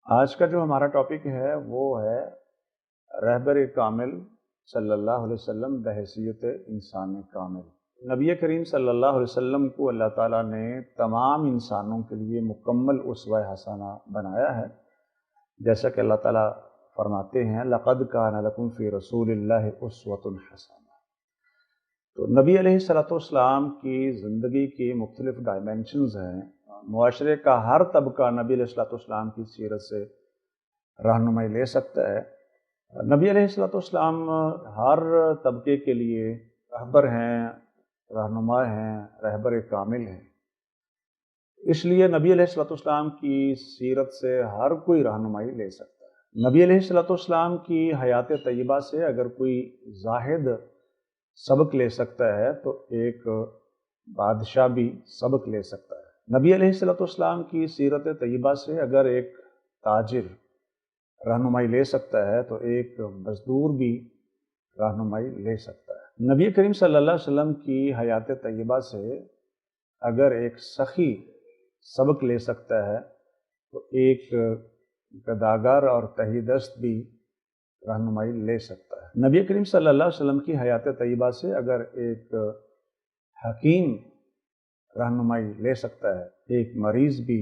آج کا جو ہمارا ٹاپک ہے وہ ہے رہبر کامل صلی اللہ علیہ وسلم بحیثیت انسان کامل۔ نبی کریم صلی اللہ علیہ وسلم کو اللہ تعالیٰ نے تمام انسانوں کے لیے مکمل اسوہ حسنہ بنایا ہے، جیسا کہ اللہ تعالیٰ فرماتے ہیں لَقَدْ كَانَ لَكُمْ فِي رَسُولِ اللَّهِ أُسْوَةٌ حَسَنَةٌ۔ تو نبی علیہ السلام کی زندگی کی مختلف ڈائمینشنز ہیں۔ معاشرے کا ہر طبقہ نبی علیہ السلام کی سیرت سے رہنمائی لے سکتا ہے۔ نبی علیہ السلام ہر طبقے کے لیے رہبر ہیں، رہنما ہیں، رہبر کامل ہیں۔ اس لیے نبی علیہ السلام کی سیرت سے ہر کوئی رہنمائی لے سکتا ہے۔ نبی علیہ السلام کی حیات طیبہ سے اگر کوئی زاہد سبق لے سکتا ہے تو ایک بادشاہ بھی سبق لے سکتا ہے۔ نبی علیہ السلام کی سیرت طیبہ سے اگر ایک تاجر رہنمائی لے سکتا ہے تو ایک مزدور بھی رہنمائی لے سکتا ہے۔ نبی کریم صلی اللہ علیہ وسلم کی حیات طیبہ سے اگر ایک سخی سبق لے سکتا ہے تو ایک گداگر اور تہی دست بھی رہنمائی لے سکتا ہے۔ نبی کریم صلی اللہ علیہ وسلم کی حیات طیبہ سے اگر ایک حکیم رہنمائی لے سکتا ہے، ایک مریض بھی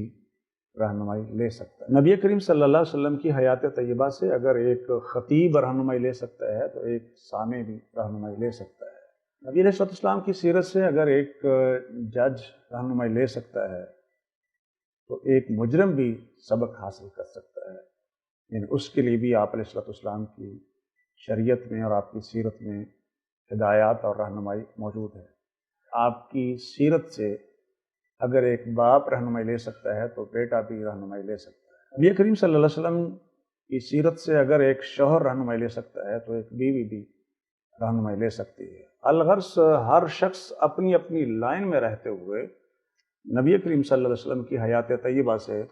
رہنمائی لے سکتا ہے۔ نبی کریم صلی اللہ علیہ وسلم کی حیات طیبہ سے اگر ایک خطیب رہنمائی لے سکتا ہے تو ایک سامع بھی رہنمائی لے سکتا ہے۔ نبی علیہ السلام کی سیرت سے اگر ایک جج رہنمائی لے سکتا ہے تو ایک مجرم بھی سبق حاصل کر سکتا ہے، یعنی اس کے لیے بھی آپ علیہ السلام کی شریعت میں اور آپ کی سیرت میں ہدایات اور رہنمائی موجود ہے۔ آپ کی سیرت سے اگر ایک باپ رہنمائی لے سکتا ہے تو بیٹا بھی رہنمائی لے سکتا ہے۔ نبی کریم صلی اللہ علیہ وسلم کی سیرت سے اگر ایک شوہر رہنمائی لے سکتا ہے تو ایک بیوی بھی رہنمائی لے سکتی ہے۔ الغرض ہر شخص اپنی اپنی لائن میں رہتے ہوئے نبی کریم صلی اللہ علیہ وسلم کی حیات طیبہ سے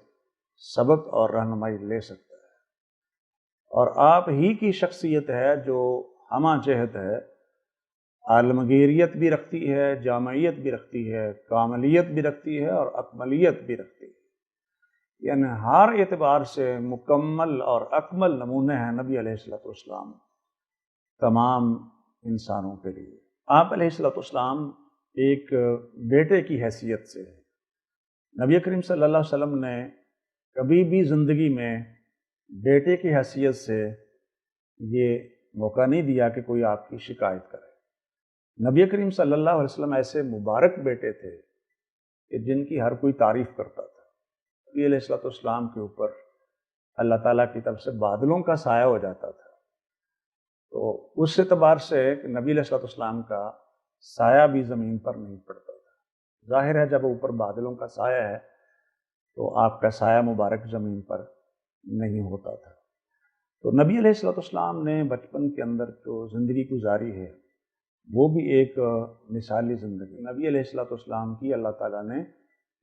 سبق اور رہنمائی لے سکتا ہے، اور آپ ہی کی شخصیت ہے جو ہمہ جہت ہے، عالمگیریت بھی رکھتی ہے، جامعیت بھی رکھتی ہے، کاملیت بھی رکھتی ہے اور اکملیت بھی رکھتی ہے، یعنی ہر اعتبار سے مکمل اور اکمل نمونہ ہے نبی علیہ السلام تمام انسانوں کے لیے۔ آپ علیہ السلام ایک بیٹے کی حیثیت سے ہے۔ نبی کریم صلی اللہ علیہ وسلم نے کبھی بھی زندگی میں بیٹے کی حیثیت سے یہ موقع نہیں دیا کہ کوئی آپ کی شکایت کرے۔ نبی کریم صلی اللہ علیہ وسلم ایسے مبارک بیٹے تھے کہ جن کی ہر کوئی تعریف کرتا تھا۔ نبی علیہ السلام کے اوپر اللہ تعالیٰ کی طرف سے بادلوں کا سایہ ہو جاتا تھا، تو اس اعتبار سے نبی علیہ السلام کا سایہ بھی زمین پر نہیں پڑتا تھا۔ ظاہر ہے جب اوپر بادلوں کا سایہ ہے تو آپ کا سایہ مبارک زمین پر نہیں ہوتا تھا۔ تو نبی علیہ السلام نے بچپن کے اندر جو زندگی گزاری ہے وہ بھی ایک مثالی زندگی۔ نبی علیہ السلام کی اللہ تعالیٰ نے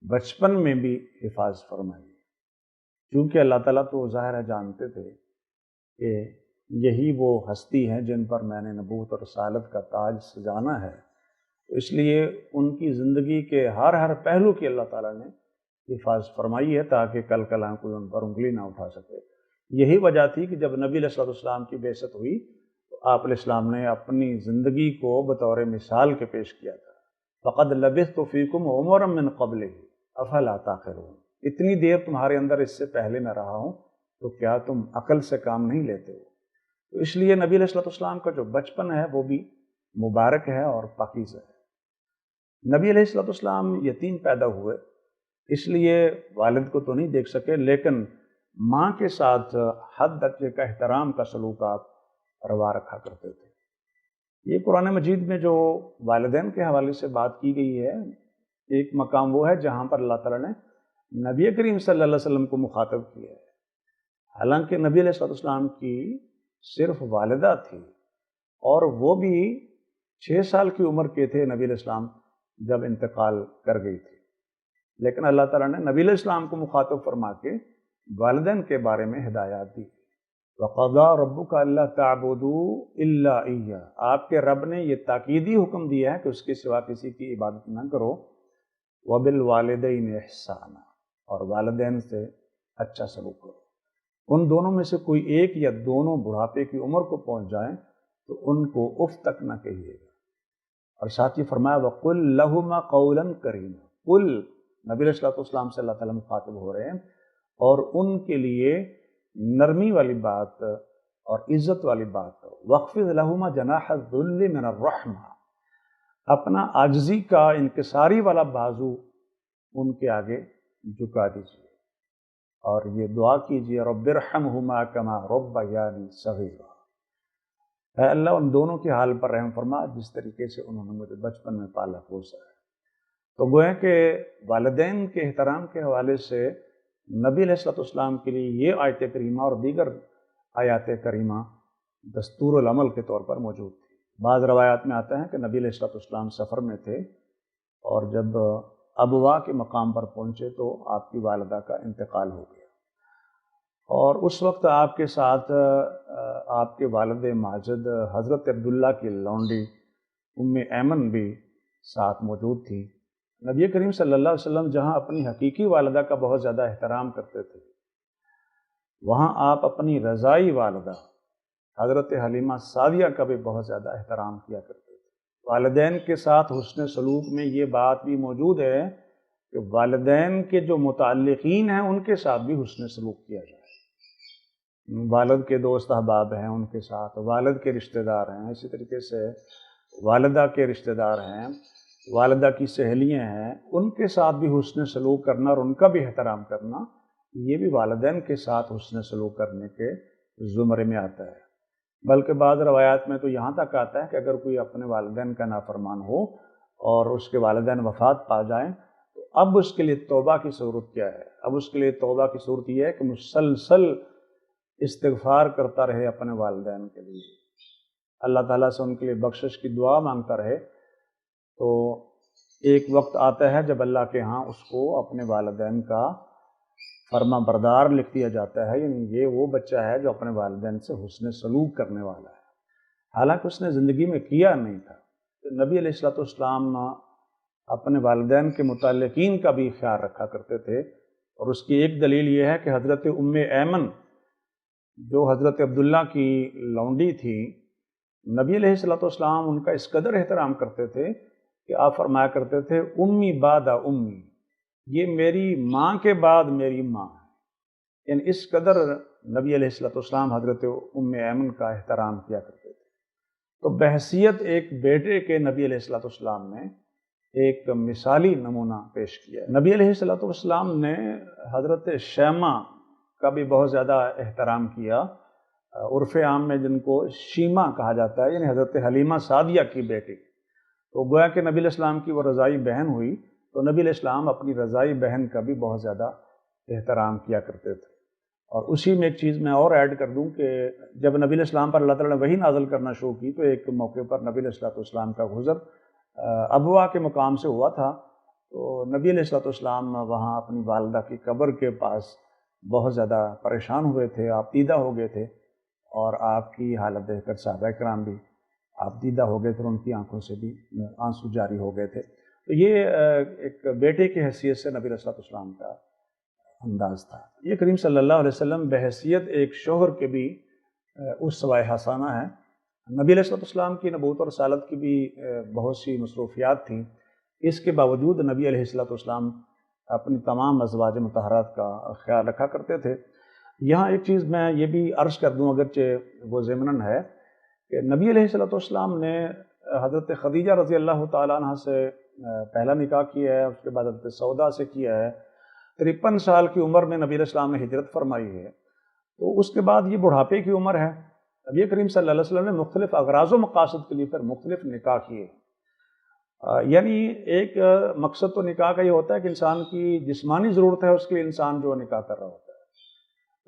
بچپن میں بھی حفاظت فرمائی، چونکہ اللہ تعالیٰ تو ظاہر ہے جانتے تھے کہ یہی وہ ہستی ہیں جن پر میں نے نبوت اور رسالت کا تاج سجانا ہے، تو اس لیے ان کی زندگی کے ہر پہلو کی اللہ تعالیٰ نے حفاظت فرمائی ہے تاکہ کل کلاں کوئی ان پر انگلی نہ اٹھا سکے۔ یہی وجہ تھی کہ جب نبی علیہ السلام کی بعثت ہوئی تو آپ علیہ السلام نے اپنی زندگی کو بطور مثال کے پیش کیا تھا۔ فَقَدْ لَبِثْتُ فِيكُمْ عُمُرًا مِّن قَبْلِهِ أَفَلَا تَعْقِلُونَ، اتنی دیر تمہارے اندر اس سے پہلے میں رہا ہوں تو کیا تم عقل سے کام نہیں لیتے ہو؟ تو اس لیے نبی علیہ السلام کا جو بچپن ہے وہ بھی مبارک ہے اور پاکیزہ ہے۔ نبی علیہ السلام یتیم پیدا ہوئے، اس لیے والد کو تو نہیں دیکھ سکے، لیکن ماں کے ساتھ حد درجے کا احترام کا سلوک آپ روا رکھا کرتے تھے۔ یہ قرآن مجید میں جو والدین کے حوالے سے بات کی گئی ہے، ایک مقام وہ ہے جہاں پر اللہ تعالیٰ نے نبی کریم صلی اللہ علیہ وسلم کو مخاطب کیا ہے، حالانکہ نبی علیہ السلام کی صرف والدہ تھی اور وہ بھی 6 سال کی عمر کے تھے نبی علیہ السلام جب انتقال کر گئی تھی، لیکن اللہ تعالیٰ نے نبی علیہ السلام کو مخاطب فرما کے والدین کے بارے میں ہدایات دی۔ وَقَضَىٰ رَبُّكَ أَلَّا تَعْبُدُوا إِلَّا إِيَّاهُ، آپ کے رب نے یہ تاکیدی حکم دیا ہے کہ اس کے سوا کسی کی عبادت نہ کرو۔ وَبِالْوَالِدَيْنِ إِحْسَانًا، اور والدین سے اچھا سلوک کرو۔ ان دونوں میں سے کوئی ایک یا دونوں بڑھاپے کی عمر کو پہنچ جائیں تو ان کو اف تک نہ کہیے گا۔ اور ساتھ ہی فرمایا وَقُلْ لَهُمَا قَوْلًا كَرِيمًا، قل نبی علیہ الصلوۃ والسلام سے اللہ تعالیٰ مخاطب ہو رہے ہیں، اور ان کے لیے نرمی والی بات اور عزت والی بات کرو۔ وَاخْفِضْ لَهُمَا جَنَاحَ الذُّلِّ مِنَ الرَّحْمَةِ، اپنا عاجزی کا انکساری والا بازو ان کے آگے جھکا دیجیے، اور یہ دعا کیجیے رب ارحمہما کما ربیانی صغیرا، اے اللہ ان دونوں کے حال پر رحم فرما جس طریقے سے انہوں نے مجھے بچپن میں پالا پوسا ہے۔ تو گویا کہ والدین کے احترام کے حوالے سے نبی علیہ الصلوۃ والسلام کے لیے یہ آیت کریمہ اور دیگر آیات کریمہ دستور العمل کے طور پر موجود تھی۔ بعض روایات میں آتا ہے کہ نبی علیہ الصلوۃ والسلام سفر میں تھے، اور جب ابوا کے مقام پر پہنچے تو آپ کی والدہ کا انتقال ہو گیا، اور اس وقت آپ کے ساتھ آپ کے والد ماجد حضرت عبداللہ کی لونڈی ام ایمن بھی ساتھ موجود تھی۔ نبی کریم صلی اللہ علیہ وسلم جہاں اپنی حقیقی والدہ کا بہت زیادہ احترام کرتے تھے، وہاں آپ اپنی رضائی والدہ حضرت حلیمہ سعدیہ کا بھی بہت زیادہ احترام کیا کرتے تھے۔ والدین کے ساتھ حسن سلوک میں یہ بات بھی موجود ہے کہ والدین کے جو متعلقین ہیں ان کے ساتھ بھی حسن سلوک کیا جائے۔ والد کے دوست احباب ہیں ان کے ساتھ، والد کے رشتہ دار ہیں، اسی طریقے سے والدہ کے رشتہ دار ہیں، والدہ کی سہیلیاں ہیں، ان کے ساتھ بھی حسن سلوک کرنا اور ان کا بھی احترام کرنا، یہ بھی والدین کے ساتھ حسن سلوک کرنے کے زمرے میں آتا ہے۔ بلکہ بعض روایات میں تو یہاں تک آتا ہے کہ اگر کوئی اپنے والدین کا نافرمان ہو اور اس کے والدین وفات پا جائیں تو اب اس کے لیے توبہ کی صورت کیا ہے؟ اب اس کے لیے توبہ کی صورت یہ ہے کہ مسلسل استغفار کرتا رہے اپنے والدین کے لیے، اللہ تعالیٰ سے ان کے لیے بخشش کی دعا مانگتا رہے۔ تو ایک وقت آتا ہے جب اللہ کے ہاں اس کو اپنے والدین کا فرما بردار لکھ دیا جاتا ہے، یعنی یہ وہ بچہ ہے جو اپنے والدین سے حسن سلوک کرنے والا ہے، حالانکہ اس نے زندگی میں کیا نہیں تھا۔ تو نبی علیہ الصلوۃ والسلام اپنے والدین کے متعلقین کا بھی خیال رکھا کرتے تھے، اور اس کی ایک دلیل یہ ہے کہ حضرت ام ایمن جو حضرت عبداللہ کی لونڈی تھی، نبی علیہ الصلوۃ والسلام ان کا اس قدر احترام کرتے تھے کہ آپ فرمایا کرتے تھے امی بعد امی، یہ میری ماں کے بعد میری ماں ہے، یعنی اس قدر نبی علیہ الصلوۃ والسلام حضرت ام ایمن کا احترام کیا کرتے تھے۔ تو بحیثیت ایک بیٹے کے نبی علیہ الصلوۃ والسلام نے ایک مثالی نمونہ پیش کیا ہے۔ نبی علیہ الصلوۃ والسلام نے حضرت شیمہ کا بھی بہت زیادہ احترام کیا، عرف عام میں جن کو شیمہ کہا جاتا ہے، یعنی حضرت حلیمہ سعدیہ کی بیٹی۔ تو گویا کہ نبی علیہ السلام کی وہ رضائی بہن ہوئی، تو نبی علیہ السلام اپنی رضائی بہن کا بھی بہت زیادہ احترام کیا کرتے تھے۔ اور اسی میں ایک چیز میں اور ایڈ کر دوں کہ جب نبی علیہ السلام پر اللہ تعالیٰ نے وحی نازل کرنا شروع کی تو ایک موقع پر نبی علیہ السلام کا گزر ابوا کے مقام سے ہوا تھا، تو نبی علیہ السلام وہاں اپنی والدہ کی قبر کے پاس بہت زیادہ پریشان ہوئے تھے، آپ دیدہ ہو گئے تھے، اور آپ کی حالت دیکھ کر صحابہ کرام بھی آپ دیدہ ہو گئے تھے، اور ان کی آنکھوں سے بھی آنسو جاری ہو گئے تھے۔ تو یہ ایک بیٹے کی حیثیت سے نبی علیہ السلام کا انداز تھا۔ یہ کریم صلی اللہ علیہ وسلم بحیثیت ایک شوہر کے بھی اسوہ حسنہ ہے۔ نبی علیہ السلام کی نبوت اور رسالت کی بھی بہت سی مصروفیات تھیں، اس کے باوجود نبی علیہ السلام اپنی تمام ازواج مطہرات کا خیال رکھا کرتے تھے۔ یہاں ایک چیز میں یہ بھی عرض کر دوں اگرچہ وہ ضمناً ہے کہ نبی علیہ السلام نے حضرت خدیجہ رضی اللہ تعالیٰ عنہ سے پہلا نکاح کیا ہے، اس کے بعد حضرت سودا سے کیا ہے، 53 سال کی عمر میں نبی علیہ السلام نے ہجرت فرمائی ہے، تو اس کے بعد یہ بڑھاپے کی عمر ہے۔ نبی کریم صلی اللہ علیہ وسلم نے مختلف اغراض و مقاصد کے لیے پھر مختلف نکاح کیے، یعنی ایک مقصد تو نکاح کا یہ ہوتا ہے کہ انسان کی جسمانی ضرورت ہے، اس کے لیے انسان جو نکاح کر رہا ہوتا ہے۔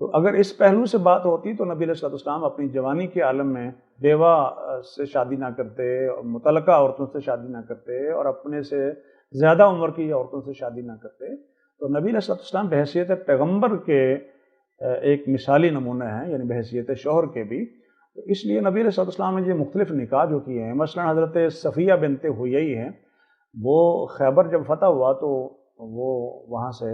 تو اگر اس پہلو سے بات ہوتی تو نبی علیہ السلام اپنی جوانی کے عالم میں بیوہ سے شادی نہ کرتے، متعلقہ عورتوں سے شادی نہ کرتے، اور اپنے سے زیادہ عمر کی عورتوں سے شادی نہ کرتے۔ تو نبی علیہ السلام بحیثیت پیغمبر کے ایک مثالی نمونہ ہیں، یعنی بحیثیت شوہر کے بھی، تو اس لیے نبی علیہ السلام نے یہ مختلف نکاح جو کیے ہیں، مثلا حضرت صفیہ بنت حیی ہیں، وہ خیبر جب فتح ہوا تو وہ وہاں سے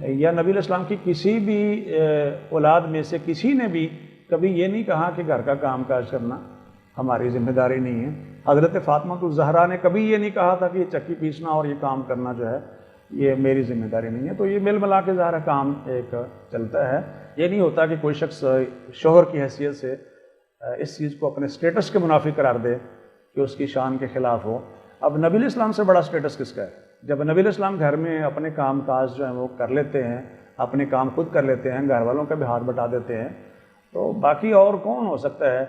یا نبی علیہ السلام کی کسی بھی اولاد میں سے کسی نے بھی کبھی یہ نہیں کہا کہ گھر کا کام کاج کرنا ہماری ذمہ داری نہیں ہے۔ حضرت فاطمہ الزہرا نے کبھی یہ نہیں کہا تھا کہ یہ چکی پیسنا اور یہ کام کرنا جو ہے یہ میری ذمہ داری نہیں ہے۔ تو یہ مل ملا کے ظاہر کام ایک چلتا ہے۔ یہ نہیں ہوتا کہ کوئی شخص شوہر کی حیثیت سے اس چیز کو اپنے سٹیٹس کے منافی قرار دے کہ اس کی شان کے خلاف ہو۔ اب نبی علیہ السلام سے بڑا سٹیٹس کس کا ہے؟ جب نبی علیہ السلام گھر میں اپنے کام کاج جو ہیں وہ کر لیتے ہیں، اپنے کام خود کر لیتے ہیں، گھر والوں کا بھی ہاتھ بٹا دیتے ہیں، تو باقی اور کون ہو سکتا ہے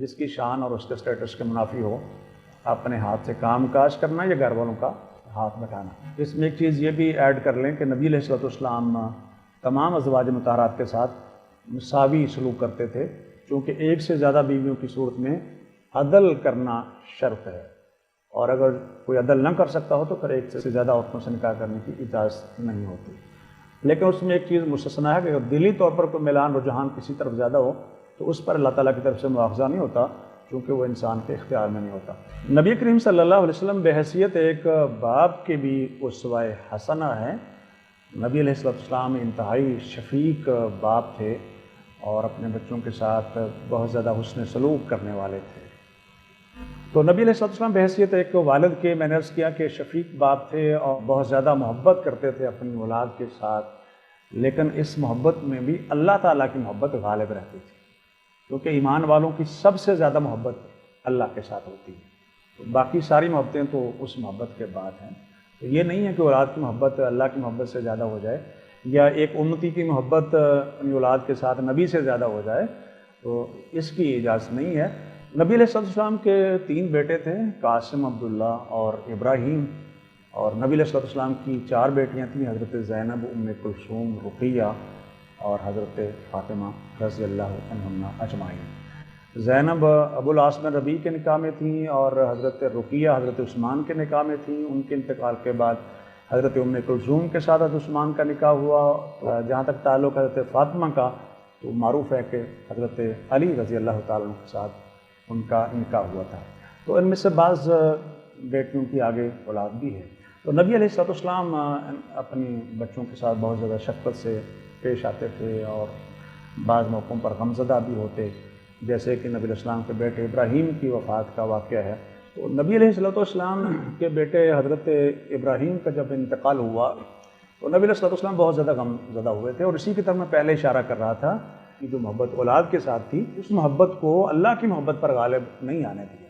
جس کی شان اور اس کے سٹیٹس کے منافی ہو اپنے ہاتھ سے کام کاج کرنا یا گھر والوں کا ہاتھ بٹانا۔ اس میں ایک چیز یہ بھی ایڈ کر لیں کہ نبی علیہ السلام تمام ازواج مطہرات کے ساتھ مساوی سلوک کرتے تھے، چونکہ ایک سے زیادہ بیویوں کی صورت میں عدل کرنا شرط ہے، اور اگر کوئی عدل نہ کر سکتا ہو تو پھر ایک سے زیادہ عورتوں سے نکاح کرنے کی اجازت نہیں ہوتی۔ لیکن اس میں ایک چیز مستثنیٰ ہے کہ اگر دلی طور پر کوئی میلان رجحان کسی طرف زیادہ ہو تو اس پر اللہ تعالیٰ کی طرف سے مواخذہ نہیں ہوتا، چونکہ وہ انسان کے اختیار میں نہیں ہوتا۔ نبی کریم صلی اللہ علیہ وسلم بحیثیت ایک باپ کے بھی اسوہ حسنہ ہیں۔ نبی علیہ السلام انتہائی شفیق باپ تھے اور اپنے بچوں کے ساتھ بہت زیادہ حسن سلوک کرنے والے تھے۔ تو نبی علیہ السلام بحیثیت ایک والد کے، میں نے عرض کیا کہ شفیق باپ تھے اور بہت زیادہ محبت کرتے تھے اپنی اولاد کے ساتھ، لیکن اس محبت میں بھی اللہ تعالیٰ کی محبت غالب رہتی تھی، کیونکہ ایمان والوں کی سب سے زیادہ محبت اللہ کے ساتھ ہوتی ہے۔ تو باقی ساری محبتیں تو اس محبت کے بعد ہیں۔ تو یہ نہیں ہے کہ اولاد کی محبت اللہ کی محبت سے زیادہ ہو جائے، یا ایک امتی کی محبت اپنی اولاد کے ساتھ نبی سے زیادہ ہو جائے، تو اس کی اجازت نہیں ہے۔ نبی علیہ السلام کے 3 بیٹے تھے، قاسم، عبداللہ اور ابراہیم، اور نبی علیہ السلام کی 4 بیٹیاں تھیں، حضرت زینب، ام کلثوم، رقیہ اور حضرت فاطمہ رضی اللہ عنہم اجمعین۔ زینب ابو العاص بن ربیع کے نکاح میں تھیں، اور حضرت رقیہ حضرت عثمان کے نکاح میں تھیں۔ ان کے انتقال کے بعد حضرت ام کلثوم کے ساتھ حضرت عثمان کا نکاح ہوا۔ جہاں تک تعلق حضرت فاطمہ کا، تو معروف ہے کہ حضرت علی رضی اللہ تعالیٰ عنہ کے ساتھ ان کا نکاح ہوا تھا۔ تو ان میں سے بعض بیٹیوں کی آگے اولاد بھی ہے۔ تو نبی علیہ السلام اپنی بچوں کے ساتھ بہت زیادہ شفقت سے پیش آتے تھے، اور بعض موقعوں پر غمزدہ بھی ہوتے، جیسے کہ نبی علیہ السلام کے بیٹے ابراہیم کی وفات کا واقعہ ہے۔ تو نبی علیہ السلام کے بیٹے حضرت ابراہیم کا جب انتقال ہوا تو نبی علیہ السلام بہت زیادہ غمزدہ ہوئے تھے، اور اسی کی طرف میں پہلے اشارہ کر رہا تھا کہ جو محبت اولاد کے ساتھ تھی، اس محبت کو اللہ کی محبت پر غالب نہیں آنے دیا،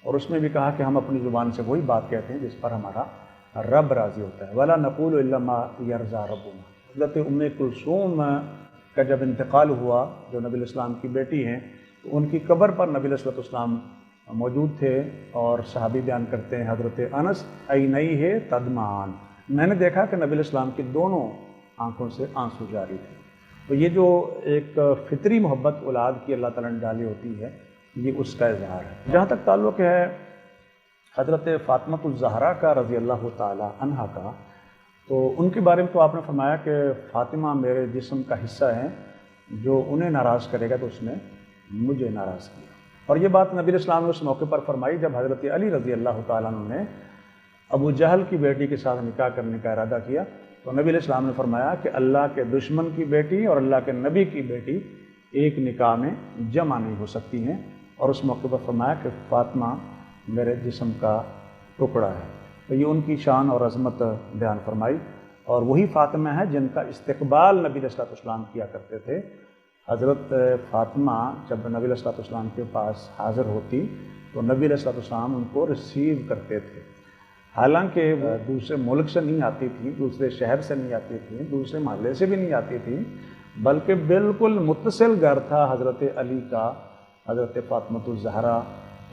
اور اس میں بھی کہا کہ ہم اپنی زبان سے وہی بات کہتے ہیں جس پر ہمارا رب راضی ہوتا ہے۔ وَلَا نَقُولُ إِلَّا مَا يَرْضَىٰ رَبُّنَا۔ حضرت ام کلثوم کا جب انتقال ہوا، جو نبی علیہ السلام کی بیٹی ہیں، تو ان کی قبر پر نبی علیہ السلام موجود تھے، اور صحابی بیان کرتے ہیں حضرت انس، عینیہ تدمعان، میں نے دیکھا کہ نبی علیہ السلام کی دونوں آنکھوں سے آنسو جاری تھے۔ تو یہ جو ایک فطری محبت اولاد کی اللہ تعالیٰ نے ڈالی ہوتی ہے، یہ اس کا اظہار ہے۔ جہاں تک تعلق ہے حضرت فاطمہ الزہرا کا رضی اللہ تعالیٰ عنہا کا، تو ان کے بارے میں تو آپ نے فرمایا کہ فاطمہ میرے جسم کا حصہ ہیں، جو انہیں ناراض کرے گا تو اس نے مجھے ناراض کیا۔ اور یہ بات نبی علیہ السلام نے اس موقع پر فرمائی جب حضرت علی رضی اللہ تعالیٰ عنہ نے ابو جہل کی بیٹی کے ساتھ نکاح کرنے کا ارادہ کیا، تو نبی علیہ السلام نے فرمایا کہ اللہ کے دشمن کی بیٹی اور اللہ کے نبی کی بیٹی ایک نکاح میں جمع نہیں ہو سکتی ہیں، اور اس موقع پر فرمایا کہ فاطمہ میرے جسم کا ٹکڑا ہے۔ تو یہ ان کی شان اور عظمت بیان فرمائی، اور وہی فاطمہ ہے جن کا استقبال نبی علیہ السلام کیا کرتے تھے۔ حضرت فاطمہ جب نبی علیہ السلام کے پاس حاضر ہوتی تو نبی علیہ السلام ان کو ریسیو کرتے تھے، حالانکہ وہ دوسرے ملک سے نہیں آتی تھی، دوسرے شہر سے نہیں آتی تھی، دوسرے محلے سے بھی نہیں آتی تھی، بلکہ بالکل متصل گھر تھا حضرت علی کا، حضرت فاطمہ الزہرا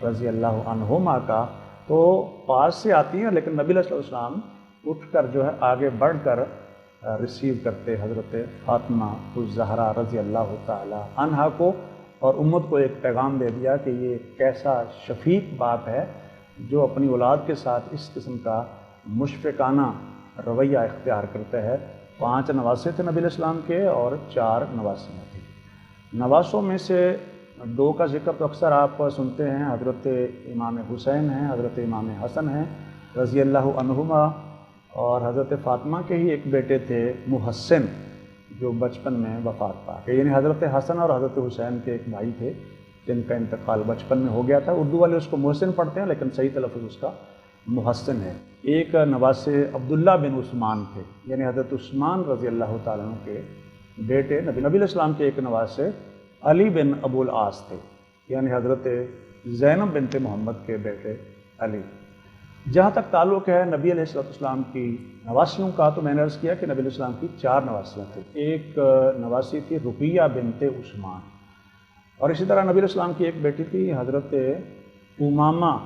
رضی اللہ عنہما کا۔ تو پاس سے آتی ہیں، لیکن نبی علیہ السلام اٹھ کر جو ہے آگے بڑھ کر ریسیو کرتے حضرت فاطمہ الزہرا رضی اللہ تعالی عنہا کو، اور امت کو ایک پیغام دے دیا کہ یہ کیسا شفیق باپ ہے جو اپنی اولاد کے ساتھ اس قسم کا مشفقانہ رویہ اختیار کرتا ہے۔ 5 نواسے تھے نبی علیہ السلام کے، اور 4 نواسیاں تھیں۔ نواسوں میں سے 2 کا ذکر تو اکثر آپ سنتے ہیں، حضرت امام حسین ہیں، حضرت امام حسن ہیں رضی اللہ عنہما، اور حضرت فاطمہ کے ہی ایک بیٹے تھے محسن، جو بچپن میں وفات پا گئے، یعنی حضرت حسن اور حضرت حسین کے ایک بھائی تھے جن کا انتقال بچپن میں ہو گیا تھا۔ اردو والے اس کو محسن پڑھتے ہیں لیکن صحیح تلفظ اس کا محسن ہے۔ ایک نواسے عبداللہ بن عثمان تھے، یعنی حضرت عثمان رضی اللہ تعالیٰ عنہ کے بیٹے۔ نبی علیہ السلام کے ایک نواسے علی بن ابو العاص تھے، یعنی حضرت زینب بنت محمد کے بیٹے علی۔ جہاں تک تعلق ہے نبی علیہ السلام کی نواسیوں کا، تو میں نے عرض کیا کہ نبی علیہ السلام کی 4 نواسیاں تھیں۔ ایک نواسی تھی رقیہ بنت عثمان، اور اسی طرح نبی علیہ السلام کی ایک بیٹی تھی حضرت امامہ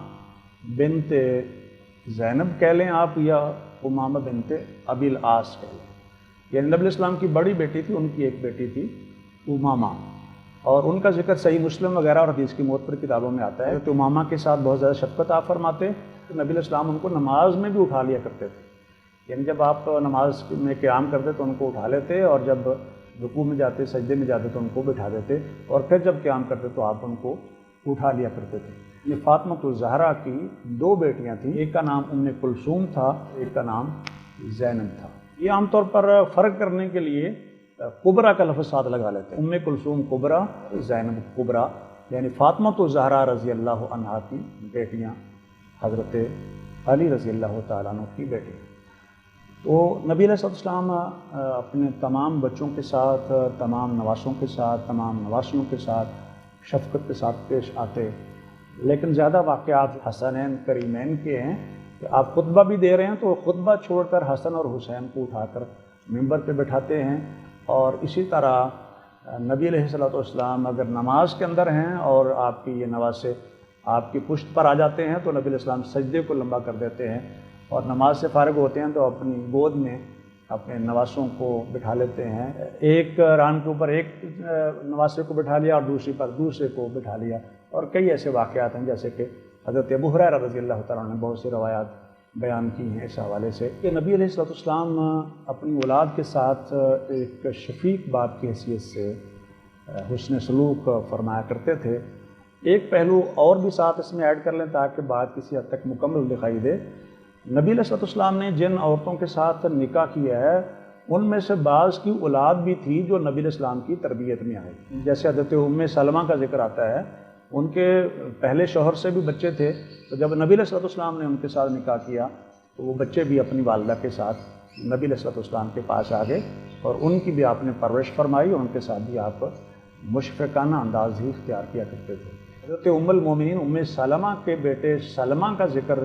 بنت زینب کہہ لیں آپ، یا امامہ بنت ابی العاص کہہ لیں، یعنی نبی علیہ السلام کی بڑی بیٹی تھی، ان کی ایک بیٹی تھی امامہ، اور ان کا ذکر صحیح مسلم وغیرہ اور حدیث کی موت پر کتابوں میں آتا ہے۔ تو امامہ کے ساتھ بہت زیادہ شفقت آپ فرماتے، نبی علیہ السلام ان کو نماز میں بھی اٹھا لیا کرتے تھے، یعنی جب آپ نماز میں قیام کرتے تو ان کو اٹھا لیتے، اور جب رکوع میں جاتے سجدے میں جاتے تو ان کو بٹھا دیتے، اور پھر جب قیام کرتے تو آپ ان کو اٹھا لیا کرتے تھے۔ یہ فاطمہ الزہرا کی 2 بیٹیاں تھیں، ایک کا نام ام کلثوم تھا، ایک کا نام زینب تھا۔ یہ عام طور پر فرق کرنے کے لیے کبرا کا لفظ ساتھ لگا لیتے ہیں، ام کلثوم کبرا، زینب کبرا، یعنی فاطمہ الزہرا رضی اللہ عنہا کی بیٹیاں حضرت علی رضی اللہ تعالیٰ عنہ کی بیٹی۔ تو نبی علیہ السلام اپنے تمام بچوں کے ساتھ، تمام نواسوں کے ساتھ، تمام نواسیوں کے ساتھ شفقت کے ساتھ پیش آتے، لیکن زیادہ واقعات حسنین کریمین کے ہیں کہ آپ خطبہ بھی دے رہے ہیں تو خطبہ چھوڑ کر حسن اور حسین کو اٹھا کر ممبر پہ بٹھاتے ہیں، اور اسی طرح نبی علیہ السلام اگر نماز کے اندر ہیں اور آپ کی یہ نواسے آپ کی پشت پر آ جاتے ہیں تو نبی علیہ السلام سجدے کو لمبا کر دیتے ہیں، اور نماز سے فارغ ہوتے ہیں تو اپنی گود میں اپنے نواسوں کو بٹھا لیتے ہیں، ایک ران کے اوپر ایک نواسے کو بٹھا لیا اور دوسری پر دوسرے کو بٹھا لیا۔ اور کئی ایسے واقعات ہیں جیسے کہ حضرت ابو ہریرہ رضی اللہ تعالیٰ عنہ نے بہت سی روایات بیان کی ہیں اس حوالے سے کہ نبی علیہ السلام اپنی اولاد کے ساتھ ایک شفیق باپ کی حیثیت سے حسن سلوک فرمایا کرتے تھے۔ ایک پہلو اور بھی ساتھ اس میں ایڈ کر لیں تاکہ بات کسی حد تک مکمل دکھائی دے۔ نبی علیہ السلام نے جن عورتوں کے ساتھ نکاح کیا ہے ان میں سے بعض کی اولاد بھی تھی جو نبی علیہ السلام کی تربیت میں آئی، جیسے حضرت ام سلمہ کا ذکر آتا ہے، ان کے پہلے شوہر سے بھی بچے تھے، تو جب نبی علیہ السلام نے ان کے ساتھ نکاح کیا تو وہ بچے بھی اپنی والدہ کے ساتھ نبی علیہ السلام کے پاس آ گئے، اور ان کی بھی آپ نے پرورش فرمائی، اور ان کے ساتھ بھی آپ مشفقانہ انداز ہی اختیار کیا کرتے تھے۔ حضرت ام المومنین ام سلمہ کے بیٹے سلمہ کا ذکر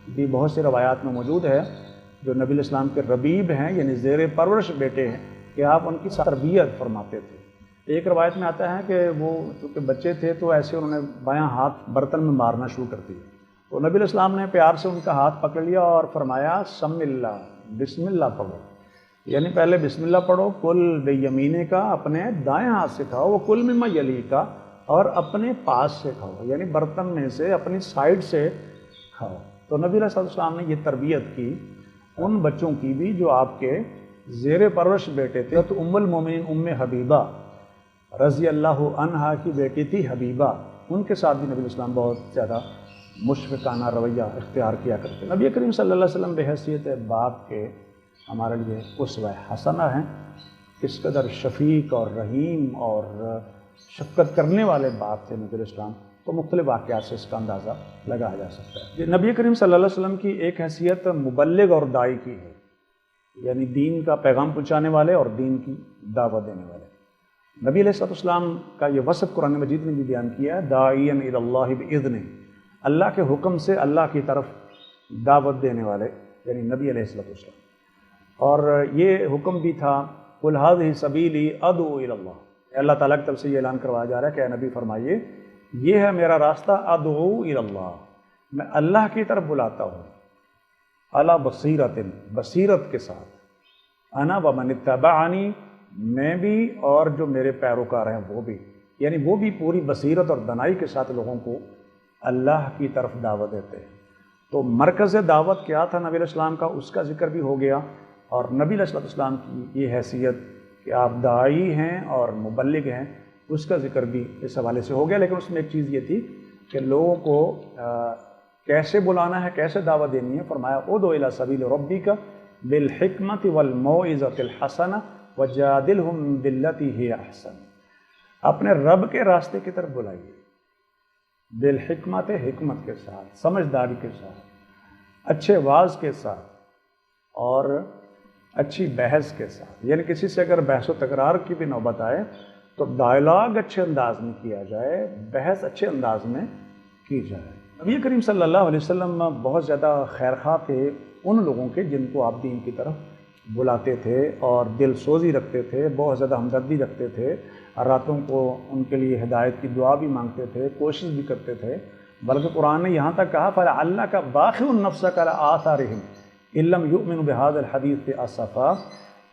بھی بہت سی روایات میں موجود ہے، جو نبی علیہ السلام کے ربیب ہیں، یعنی زیر پرورش بیٹے ہیں، کہ آپ ان کی تربیت فرماتے تھے۔ ایک روایت میں آتا ہے کہ وہ چونکہ بچے تھے تو ایسے انہوں نے بایاں ہاتھ برتن میں مارنا شروع کر دیا، تو نبی علیہ السلام نے پیار سے ان کا ہاتھ پکڑ لیا اور فرمایا سم اللہ، بسم اللہ پڑھو، یعنی پہلے بسم اللہ پڑھو، کل بیمینے کا، اپنے دائیں ہاتھ سے کھاؤ، وہ کل مما یلی کا، اور اپنے پاس سے کھاؤ، یعنی برتن میں سے اپنی سائیڈ سے کھاؤ۔ تو نبی علیہ السلام نے یہ تربیت کی ان بچوں کی بھی جو آپ کے زیر پرورش بیٹے تھے۔ تو ام المومنین ام حبیبہ رضی اللہ عنہا کی بیٹی تھی حبیبہ، ان کے ساتھ بھی نبی علیہ السلام بہت زیادہ مشفقانہ رویہ اختیار کیا کرتے۔ نبی کریم صلی اللہ علیہ وسلم بحیثیت باپ کے ہمارے لیے اسوہ حسنہ ہیں، کس قدر شفیق اور رحیم اور شفقت کرنے والے باپ تھے نبی علیہ السلام، تو مختلف واقعات سے اس کا اندازہ لگایا جا سکتا ہے۔ نبی کریم صلی اللہ علیہ وسلم کی ایک حیثیت مبلغ اور داعی کی ہے، یعنی دین کا پیغام پہنچانے والے اور دین کی دعوت دینے والے۔ نبی علیہ السلام کا یہ وصف قرآن مجید میں بھی بیان کیا ہے، داعیاً الی اللہ بإذنہ، اللہ کے حکم سے اللہ کی طرف دعوت دینے والے، یعنی نبی علیہ السلام۔ اور یہ حکم بھی تھا قل ھذہ سبیلی ادعو الی اللہ، اللہ تعالیٰ کی طرف سے یہ اعلان کروایا جا رہا ہے کہ اے نبی فرمائیے یہ ہے میرا راستہ، ادعو الی اللہ، میں اللہ کی طرف بلاتا ہوں، علی بصیرۃ، بصیرت کے ساتھ، انا ومن اتبعنی، میں بھی اور جو میرے پیروکار ہیں وہ بھی، یعنی وہ بھی پوری بصیرت اور دانائی کے ساتھ لوگوں کو اللہ کی طرف دعوت دیتے ہیں۔ تو مرکز دعوت کیا تھا نبی علیہ السلام کا، اس کا ذکر بھی ہو گیا، اور نبی علیہ السلام کی یہ حیثیت کہ آپ داعی ہیں اور مبلغ ہیں، اس کا ذکر بھی اس حوالے سے ہو گیا۔ لیکن اس میں ایک چیز یہ تھی کہ لوگوں کو کیسے بلانا ہے، کیسے دعوت دینی ہے، فرمایا ادعو الی سبیل ربک بالحکمت والموعظۃ الحسنہ وجادلہم باللتی ہی احسن، اپنے رب کے راستے کی طرف بلائیے بالحکمت، حکمت کے ساتھ، سمجھداری کے ساتھ، اچھے واعظ کے ساتھ اور اچھی بحث کے ساتھ. یعنی کسی سے اگر بحث و تکرار کی بھی نوبت آئے تو ڈائلاگ اچھے انداز میں کیا جائے، بحث اچھے انداز میں کی جائے. نبی کریم صلی اللہ علیہ وسلم بہت زیادہ خیرخواہ تھے ان لوگوں کے جن کو آپ دین کی طرف بلاتے تھے اور دل سوزی رکھتے تھے، بہت زیادہ ہمدردی رکھتے تھے، راتوں کو ان کے لیے ہدایت کی دعا بھی مانگتے تھے، کوشش بھی کرتے تھے. بلکہ قرآن نے یہاں تک کہا فَلَعَلَّكَ بَاخِعٌ نَفْسَكَ عَلَىٰ آثَارِهِمْ إِن لَّمْ يُؤْمِنُوا بِهَٰذَا الْحَدِيثِ أَسَفًا،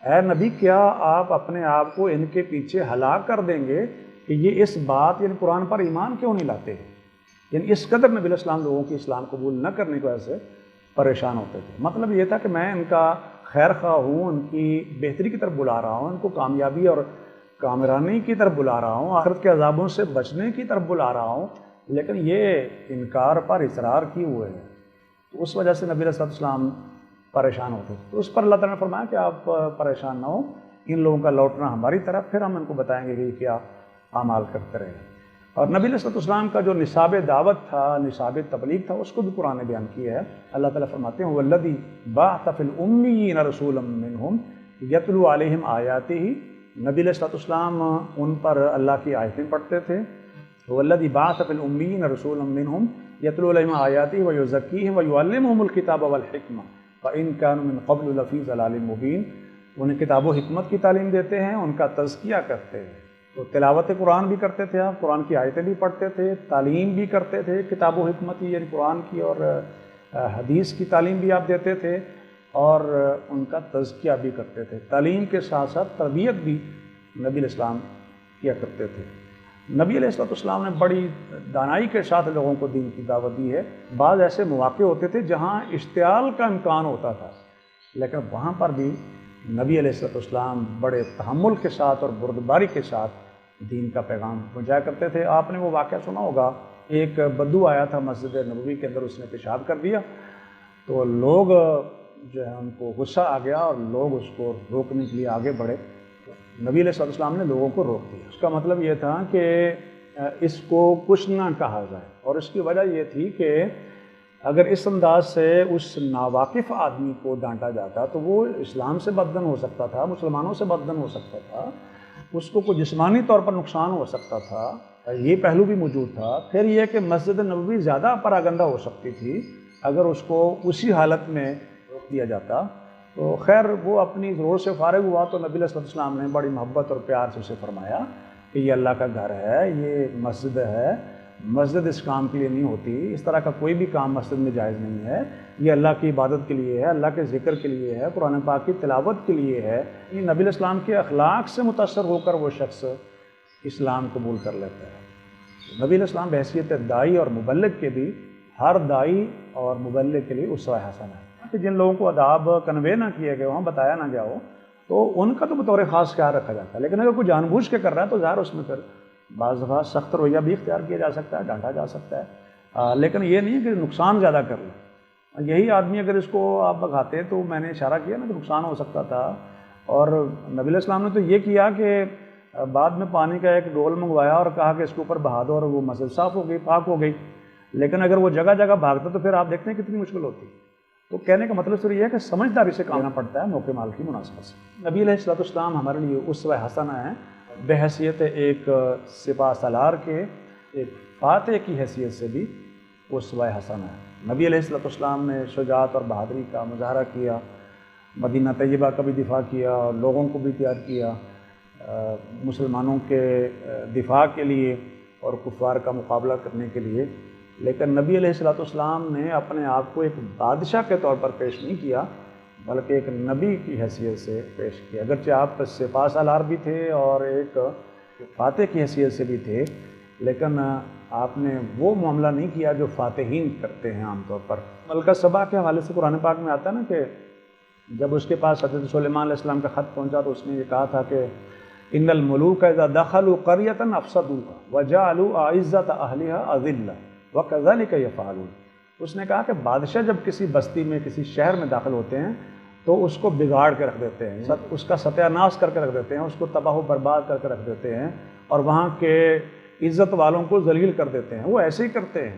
اے نبی کیا آپ اپنے آپ کو ان کے پیچھے ہلاک کر دیں گے کہ یہ اس بات یعنی قرآن پر ایمان کیوں نہیں لاتے ہیں؟ یعنی اس قدر نبی علیہ السلام لوگوں کی اسلام قبول نہ کرنے کی وجہ سے پریشان ہوتے تھے. مطلب یہ تھا کہ میں ان کا خیر خواہ ہوں، ان کی بہتری کی طرف بلا رہا ہوں، ان کو کامیابی اور کامرانی کی طرف بلا رہا ہوں، آخرت کے عذابوں سے بچنے کی طرف بلا رہا ہوں، لیکن یہ انکار پر اصرار کیے ہوئے ہیں. تو اس وجہ سے نبی علیہ السلام پریشان ہوتے تھے. تو اس پر اللہ تعالیٰ نے فرمایا کہ آپ پریشان نہ ہوں، ان لوگوں کا لوٹنا ہماری طرف، پھر ہم ان کو بتائیں گے کہ یہ کیا اعمال کرتے رہے. اور نبی علیہ السلام کا جو نصاب دعوت تھا، نصاب تبلیغ تھا، اس کو بھی قرآن نے بیان کیا ہے. اللہ تعالیٰ فرماتے ہیں وَالَّذِي بَعَثَ فِي الْأُمِّيِّينَ رَسُولًا مِّنْهُمْ يَتْلُو عَلَيْهِمْ آيَاتِهِ، نبی علیہ السلام ان پر اللہ کی آیتیں پڑھتے تھے. وَالَّذِي بَعَثَ فِي الْأُمِّيِّينَ رَسُولًا مِّنْهُمْ يَتْلُو عَلَيْهِمْ آيَاتِهِ وَيُزَكِّيهِمْ وَيُعَلِّمُهُمُ الْكِتَابَ وَالْحِكْمَةَ وَإِن كَانُوا مِن قَبْلُ لَفِي ضَلَالٍ مُّبِينٍ، انہیں کتاب و حکمت کی تعلیم دیتے ہیں، ان کا تزکیہ کرتے ہیں. تو تلاوت قرآن بھی کرتے تھے آپ، قرآن کی آیتیں بھی پڑھتے تھے، تعلیم بھی کرتے تھے کتاب و حکمت یعنی قرآن کی اور حدیث کی تعلیم بھی آپ دیتے تھے، اور ان کا تزکیہ بھی کرتے تھے. تعلیم کے ساتھ ساتھ تربیت بھی نبی علیہ السلام کیا کرتے تھے. نبی علیہ السلام نے بڑی دانائی کے ساتھ لوگوں کو دین کی دعوت دی ہے. بعض ایسے مواقع ہوتے تھے جہاں اشتعال کا امکان ہوتا تھا، لیکن وہاں پر بھی نبی علیہ السلام بڑے تحمل کے ساتھ اور بردباری کے ساتھ دین کا پیغام پہنچایا کرتے تھے. آپ نے وہ واقعہ سنا ہوگا، ایک بدو آیا تھا مسجد نبوی کے اندر، اس نے پیشاب کر دیا تو لوگ جو ہے ان کو غصہ آ گیا اور لوگ اس کو روکنے کے لیے آگے بڑھے. نبی علیہ السلام نے لوگوں کو روک دیا. اس کا مطلب یہ تھا کہ اس کو کچھ نہ کہا جائے، اور اس کی وجہ یہ تھی کہ اگر اس انداز سے اس ناواقف آدمی کو ڈانٹا جاتا تو وہ اسلام سے بددن ہو سکتا تھا، مسلمانوں سے بددن ہو سکتا تھا، اس کو کوئی جسمانی طور پر نقصان ہو سکتا تھا. یہ پہلو بھی موجود تھا. پھر یہ کہ مسجد نبوی زیادہ پراگندہ ہو سکتی تھی اگر اس کو اسی حالت میں روک دیا جاتا. تو خیر وہ اپنی ضرورت سے فارغ ہوا تو نبی علیہ السلام نے بڑی محبت اور پیار سے اسے فرمایا کہ یہ اللہ کا گھر ہے، یہ مسجد ہے، مسجد اس کام کے لیے نہیں ہوتی، اس طرح کا کوئی بھی کام مسجد میں جائز نہیں ہے. یہ اللہ کی عبادت کے لیے ہے، اللہ کے ذکر کے لیے ہے، قرآن پاک کی تلاوت کے لیے ہے. یہ نبی علیہ السلام کے اخلاق سے متاثر ہو کر وہ شخص اسلام قبول کر لیتا ہے. نبی علیہ السلام بحیثیت داعی اور مبلغ کے بھی ہر داعی اور مبلغ کے لیے اسوہ حسنہ ہے کہ جن لوگوں کو آداب کنوے نہ کیے گئے ہوں، بتایا نہ گیا ہو، تو ان کا تو بطور خاص خیال رکھا جاتا ہے. لیکن اگر کوئی جان بوجھ کے کر رہا ہے تو ظاہر اس میں پھر بعض دفعہ سخت رویہ بھی اختیار کیا جا سکتا ہے، ڈانٹا جا سکتا ہے، لیکن یہ نہیں کہ نقصان زیادہ کر لیں. یہی آدمی اگر اس کو آپ بھگاتے تو میں نے اشارہ کیا نا کہ نقصان ہو سکتا تھا. اور نبی علیہ السلام نے تو یہ کیا کہ بعد میں پانی کا ایک ڈول منگوایا اور کہا کہ اس کے اوپر بہا دو اور وہ مسجد صاف ہو گئی، پاک ہو گئی. لیکن اگر وہ جگہ جگہ بھاگتا تو پھر آپ دیکھتے ہیں کتنی مشکل ہوتی. تو کہنے کا مطلب صرف یہ ہے کہ سمجھداری سے کام لینا پڑتا ہے موقع مال کی مناسبت سے. نبی علیہ السلام ہمارے لیے اسوہ حسنہ ہیں بحیثیت ایک سپاہ سالار کے، ایک فاتح کی حیثیت سے بھی اسوہ حسنہ ہے. نبی علیہ السلام نے شجاعت اور بہادری کا مظاہرہ کیا، مدینہ طیبہ کا بھی دفاع کیا، اور لوگوں کو بھی تیار کیا مسلمانوں کے دفاع کے لیے اور کفار کا مقابلہ کرنے کے لیے. لیکن نبی علیہ السلام نے اپنے آپ کو ایک بادشاہ کے طور پر پیش نہیں کیا بلکہ ایک نبی کی حیثیت سے پیش کیا. اگرچہ آپ سپاہ سالار بھی تھے اور ایک فاتح کی حیثیت سے بھی تھے، لیکن آپ نے وہ معاملہ نہیں کیا جو فاتحین کرتے ہیں عام طور پر. ملکہ سبا کے حوالے سے قرآن پاک میں آتا ہے نا کہ جب اس کے پاس حضرت سلیمان علیہ السلام کا خط پہنچا تو اس نے یہ کہا تھا کہ ان الملوک اذا دخلوا قریۃ افسدوها وجعلوا اعزۃ اہلها اذلہ وکذلک یفعلون. اس نے کہا کہ بادشاہ جب کسی بستی میں، کسی شہر میں داخل ہوتے ہیں تو اس کو بگاڑ کے رکھ دیتے ہیں، اس کا ستیہ ناش کر کے رکھ دیتے ہیں، اس کو تباہ و برباد کر کے رکھ دیتے ہیں، اور وہاں کے عزت والوں کو ذلیل کر دیتے ہیں۔ وہ ایسے ہی کرتے ہیں،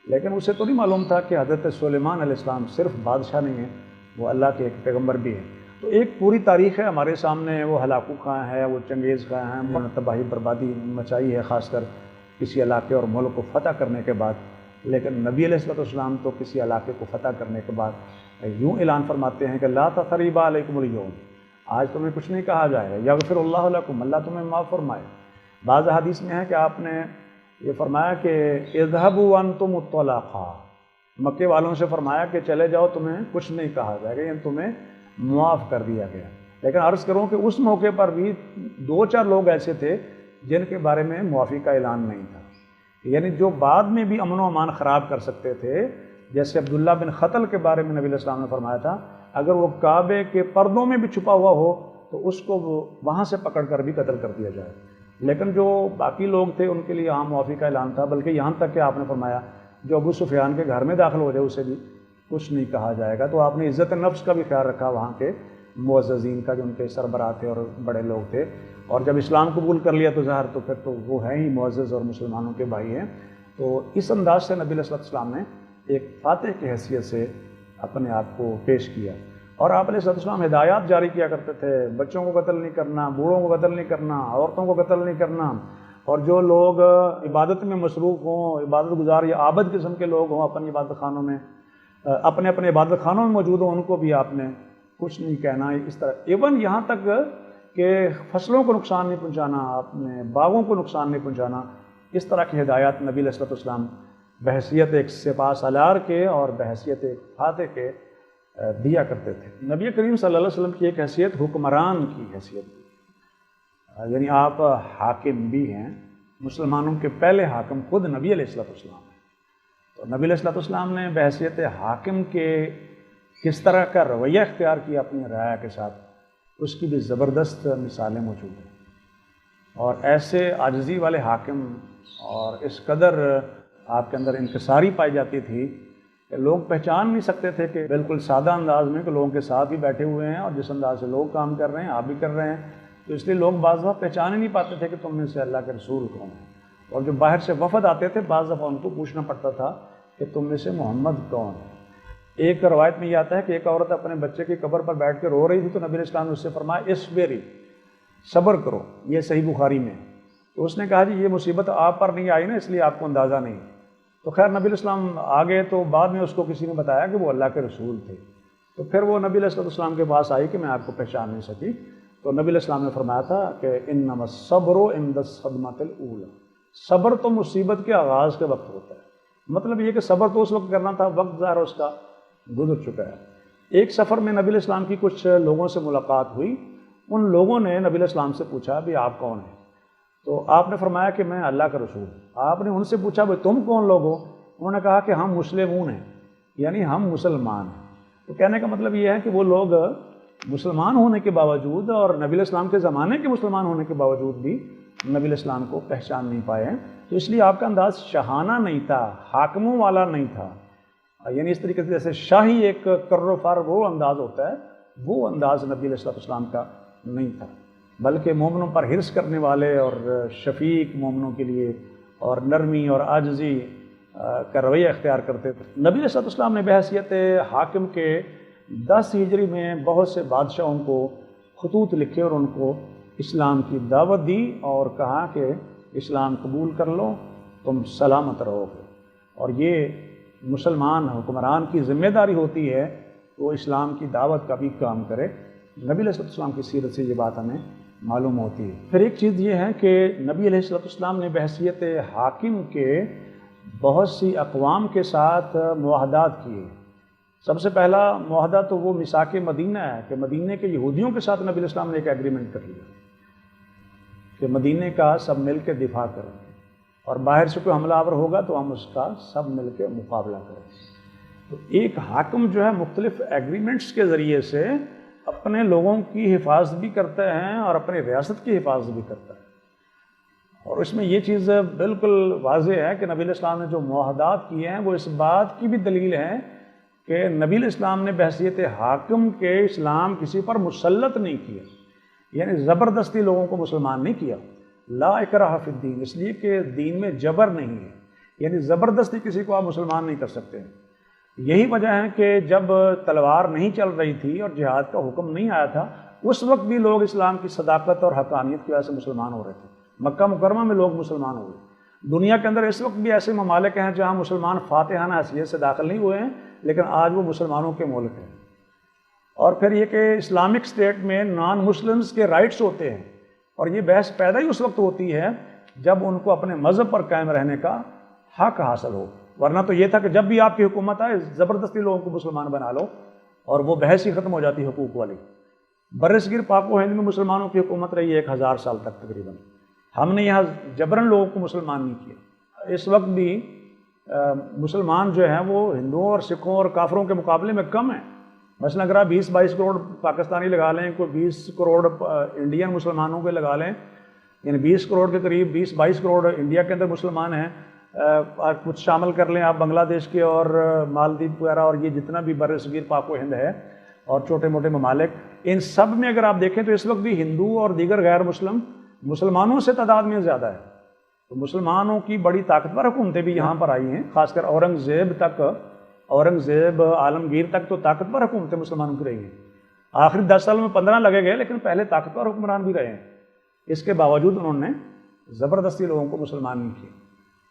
لیکن اسے تو نہیں معلوم تھا کہ حضرت سلیمان علیہ السلام صرف بادشاہ نہیں ہیں، وہ اللہ کے ایک پیغمبر بھی ہیں۔ تو ایک پوری تاریخ ہے ہمارے سامنے، وہ ہلاکو خاں ہے، وہ چنگیز خاں ہیں، انہوں نے تباہی بربادی مچائی ہے خاص کر کسی علاقے اور ملک کو فتح کرنے کے بعد۔ لیکن نبی علیہ السلام تو کسی علاقے کو فتح کرنے کے بعد یوں اعلان فرماتے ہیں کہ لا تثریب علیکم اليوم، آج تمہیں کچھ نہیں کہا جائے گا، یغفر اللہ لکم، اللہ تمہیں معاف فرمائے۔ بعض حدیث میں ہے کہ آپ نے یہ فرمایا کہ اذهبوا وانتم الطلقاء، مکے والوں سے فرمایا کہ چلے جاؤ، تمہیں کچھ نہیں کہا جائے گا، یعنی تمہیں معاف کر دیا گیا۔ لیکن عرض کروں کہ اس موقع پر بھی 2-4 لوگ ایسے تھے جن کے بارے میں معافی کا اعلان نہیں تھا، یعنی جو بعد میں بھی امن و امان خراب کر سکتے تھے، جیسے عبداللہ بن خطل کے بارے میں نبی علیہ السلام نے فرمایا تھا اگر وہ کعبے کے پردوں میں بھی چھپا ہوا ہو تو اس کو وہاں سے پکڑ کر بھی قتل کر دیا جائے۔ لیکن جو باقی لوگ تھے ان کے لیے عام معافی کا اعلان تھا، بلکہ یہاں تک کہ آپ نے فرمایا جو ابو سفیان کے گھر میں داخل ہو جائے اسے بھی کچھ نہیں کہا جائے گا۔ تو آپ نے عزت نفس کا بھی خیال رکھا وہاں کے معززین کا، جو ان کے سربراہ تھے اور بڑے لوگ تھے، اور جب اسلام قبول کر لیا تو ظاہر تو پھر تو وہ ہیں ہی معزز اور مسلمانوں کے بھائی ہیں۔ تو اس انداز سے نبی علیہ السلام نے ایک فاتح کی حیثیت سے اپنے آپ کو پیش کیا، اور آپ علیہ السلام ہدایات جاری کیا کرتے تھے، بچوں کو قتل نہیں کرنا، بوڑھوں کو قتل نہیں کرنا، عورتوں کو قتل نہیں کرنا، اور جو لوگ عبادت میں مصروف ہوں، عبادت گزار یا عابد قسم کے لوگ ہوں اپنی عبادت خانوں میں، اپنے عبادت خانوں میں موجود ہوں، ان کو بھی آپ نے کچھ نہیں کہنا۔ اس طرح ایون یہاں تک کہ فصلوں کو نقصان نہیں پہنچانا، اپنے باغوں کو نقصان نہیں پہنچانا، اس طرح کی ہدایات نبی علیہ السلام بحیثیت ایک سپاہ سالار کے اور بحیثیت ایک فاتح کے دیا کرتے تھے۔ نبی کریم صلی اللہ علیہ وسلم کی ایک حیثیت حکمران کی حیثیت تھی، یعنی آپ حاکم بھی ہیں، مسلمانوں کے پہلے حاکم خود نبی علیہ السلام ہیں۔ تو نبی علیہ السلام نے بحیثیت حاکم کے کس طرح کا رویہ اختیار کیا اپنی رعایا کے ساتھ، اس کی بھی زبردست مثالیں موجود ہیں۔ اور ایسے عاجزی والے حاکم اور اس قدر آپ کے اندر انکساری پائی جاتی تھی کہ لوگ پہچان نہیں سکتے تھے کہ بالکل سادہ انداز میں کہ لوگوں کے ساتھ ہی بیٹھے ہوئے ہیں، اور جس انداز سے لوگ کام کر رہے ہیں آپ بھی کر رہے ہیں، تو اس لیے لوگ بعض دفعہ پہچان ہی نہیں پاتے تھے کہ تم میں سے اللہ کے رسول کون ہیں۔ اور جو باہر سے وفد آتے تھے بعض دفعہ ان کو پوچھنا پڑتا تھا کہ تم میں سے محمد کون ہے۔ ایک روایت میں یہ آتا ہے کہ ایک عورت اپنے بچے کی قبر پر بیٹھ کے رو رہی تھی، تو نبی علیہ السلام نے اس سے فرمایا اصبری، صبر کرو، یہ صحیح بخاری میں ہے۔ تو اس نے کہا جی یہ مصیبت آپ پر نہیں آئی نا، اس لیے آپ کو اندازہ نہیں۔ تو خیر نبی علیہ السلام آگے تو بعد میں اس کو کسی نے بتایا کہ وہ اللہ کے رسول تھے، تو پھر وہ نبی علیہ السلام کے پاس آئی کہ میں آپ کو پہچان نہیں سکی، تو نبی علیہ السلام نے فرمایا تھا کہ انما الصبر عند الصدمۃ الاولی، صبر تو مصیبت کے آغاز کے وقت ہوتا ہے۔ مطلب یہ کہ صبر تو اس وقت کرنا تھا، وقت ظاہر اس کا گزر چکا ہے۔ ایک سفر میں نبی علیہ السلام کی کچھ لوگوں سے ملاقات ہوئی، ان لوگوں نے نبی علیہ السلام سے پوچھا بھی آپ کون ہیں؟ تو آپ نے فرمایا کہ میں اللہ کا رسول ہوں۔ آپ نے ان سے پوچھا بھائی تم کون لوگ ہو؟ انہوں نے کہا کہ ہم مسلمون ہیں، یعنی ہم مسلمان ہیں۔ تو کہنے کا مطلب یہ ہے کہ وہ لوگ مسلمان ہونے کے باوجود اور نبی علیہ السلام کے زمانے کے مسلمان ہونے کے باوجود بھی نبی علیہ السلام کو پہچان نہیں پائے ہیں، تو اس لیے آپ کا انداز شاہانہ نہیں تھا، حاکموں والا نہیں تھا، یعنی اس طریقے سے جیسے شاہی ایک کر و فر وہ انداز ہوتا ہے، وہ انداز نبی علیہ السلام کا نہیں تھا، بلکہ مومنوں پر حرص کرنے والے اور شفیق مومنوں کے لیے اور نرمی اور عاجزی کا رویہ اختیار کرتے تھے۔ نبی علیہ السلام نے بحیثیت حاکم کے 10 ہجری میں بہت سے بادشاہوں کو خطوط لکھے اور ان کو اسلام کی دعوت دی اور کہا کہ اسلام قبول کر لو تم سلامت رہو گے، اور یہ مسلمان حکمران کی ذمہ داری ہوتی ہے وہ اسلام کی دعوت کا بھی کام کرے۔ نبی علیہ السلام کی سیرت سے یہ بات ہمیں معلوم ہوتی ہے۔ پھر ایک چیز یہ ہے کہ نبی علیہ السلام نے بحیثیت حاکم کے بہت سی اقوام کے ساتھ معاہدات کیے۔ سب سے پہلا معاہدہ تو وہ میثاق مدینہ ہے کہ مدینہ کے یہودیوں کے ساتھ نبی علیہ السلام نے ایک ایگریمنٹ کر لیا کہ مدینہ کا سب مل کے دفاع کریں، اور باہر سے کوئی حملہ آور ہوگا تو ہم اس کا سب مل کے مقابلہ کریں۔ تو ایک حاکم جو ہے مختلف ایگریمنٹس کے ذریعے سے اپنے لوگوں کی حفاظت بھی کرتے ہیں اور اپنی ریاست کی حفاظت بھی کرتا ہے، اور اس میں یہ چیز بالکل واضح ہے کہ نبی علیہ السلام نے جو معاہدات کیے ہیں وہ اس بات کی بھی دلیل ہے کہ نبی علیہ السلام نے بحیثیت حاکم کے اسلام کسی پر مسلط نہیں کیا، یعنی زبردستی لوگوں کو مسلمان نہیں کیا۔ لا اکراہ فی الدین، اس لیے کہ دین میں جبر نہیں ہے، یعنی زبردستی کسی کو آپ مسلمان نہیں کر سکتے ہیں۔ یہی وجہ ہے کہ جب تلوار نہیں چل رہی تھی اور جہاد کا حکم نہیں آیا تھا، اس وقت بھی لوگ اسلام کی صداقت اور حقانیت کی وجہ سے مسلمان ہو رہے تھے۔ مکہ مکرمہ میں لوگ مسلمان ہو گئے۔ دنیا کے اندر اس وقت بھی ایسے ممالک ہیں جہاں مسلمان فاتحانہ حیثیت سے داخل نہیں ہوئے ہیں، لیکن آج وہ مسلمانوں کے ملک ہیں۔ اور پھر یہ کہ اسلامک اسٹیٹ میں نان مسلمز کے رائٹس ہوتے ہیں، اور یہ بحث پیدا ہی اس وقت ہوتی ہے جب ان کو اپنے مذہب پر قائم رہنے کا حق حاصل ہو، ورنہ تو یہ تھا کہ جب بھی آپ کی حکومت آئے زبردستی لوگوں کو مسلمان بنا لو، اور وہ بحث ہی ختم ہو جاتی حقوق والی۔ برصغیر پاک و ہند میں مسلمانوں کی حکومت رہی ہے 1000 سال تک تقریباً، ہم نے یہاں جبراً لوگوں کو مسلمان نہیں کیا۔ اس وقت بھی مسلمان جو ہیں وہ ہندوؤں اور سکھوں اور کافروں کے مقابلے میں کم ہیں۔ مثلا اگر آپ 20-22 کروڑ پاکستانی لگا لیں، کوئی 20 کروڑ انڈین مسلمانوں کے لگا لیں، یعنی 20 کروڑ کے قریب 20-22 کروڑ انڈیا کے اندر مسلمان ہیں، کچھ شامل کر لیں آپ بنگلہ دیش کے اور مالدیپ وغیرہ اور یہ جتنا بھی برصغیر پاک و ہند ہے اور چھوٹے موٹے ممالک، ان سب میں اگر آپ دیکھیں تو اس وقت بھی ہندو اور دیگر غیر مسلم مسلمانوں سے تعداد میں زیادہ ہے۔ تو مسلمانوں کی بڑی طاقتور حکومتیں بھی یہاں پر آئی ہیں، خاص کر اورنگزیب عالمگیر تک تو طاقتور حکومتیں مسلمانوں کی رہی ہیں۔ آخری 10 سال میں 15 لگے گئے، لیکن پہلے طاقتور حکمران بھی رہے ہیں۔ اس کے باوجود انہوں نے زبردستی لوگوں کو مسلمان نہیں کیا،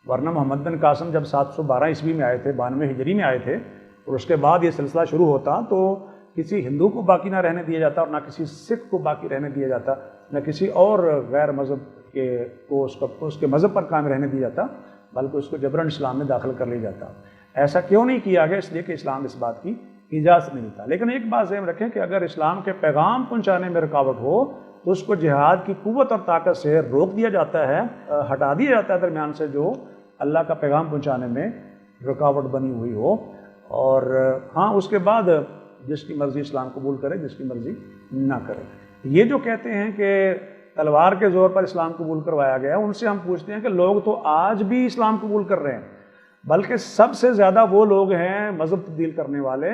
ورنہ محمد بن قاسم جب 712 عیسوی میں آئے تھے، 92 ہجری میں آئے تھے، اور اس کے بعد یہ سلسلہ شروع ہوتا تو کسی ہندو کو باقی نہ رہنے دیا جاتا، اور نہ کسی سکھ کو باقی رہنے دیا جاتا، نہ کسی اور غیر مذہب کو اس کے مذہب پر قائم رہنے دیا جاتا، بلکہ اس کو جبراً اسلام میں داخل کر لیا جاتا۔ ایسا کیوں نہیں کیا گیا؟ اس لیے کہ اسلام اس بات کی اجازت نہیں دیتا۔ لیکن ایک بات ذہن رکھیں کہ اگر اسلام کے پیغام پہنچانے میں رکاوٹ ہو تو اس کو جہاد کی قوت اور طاقت سے روک دیا جاتا ہے، ہٹا دیا جاتا ہے درمیان سے جو اللہ کا پیغام پہنچانے میں رکاوٹ بنی ہوئی ہو۔ اور ہاں، اس کے بعد جس کی مرضی اسلام قبول کرے، جس کی مرضی نہ کرے۔ یہ جو کہتے ہیں کہ تلوار کے زور پر اسلام قبول کروایا گیا، ان سے ہم پوچھتے ہیں کہ لوگ تو آج بھی اسلام قبول کر رہے ہیں، بلکہ سب سے زیادہ وہ لوگ ہیں مذہب تبدیل کرنے والے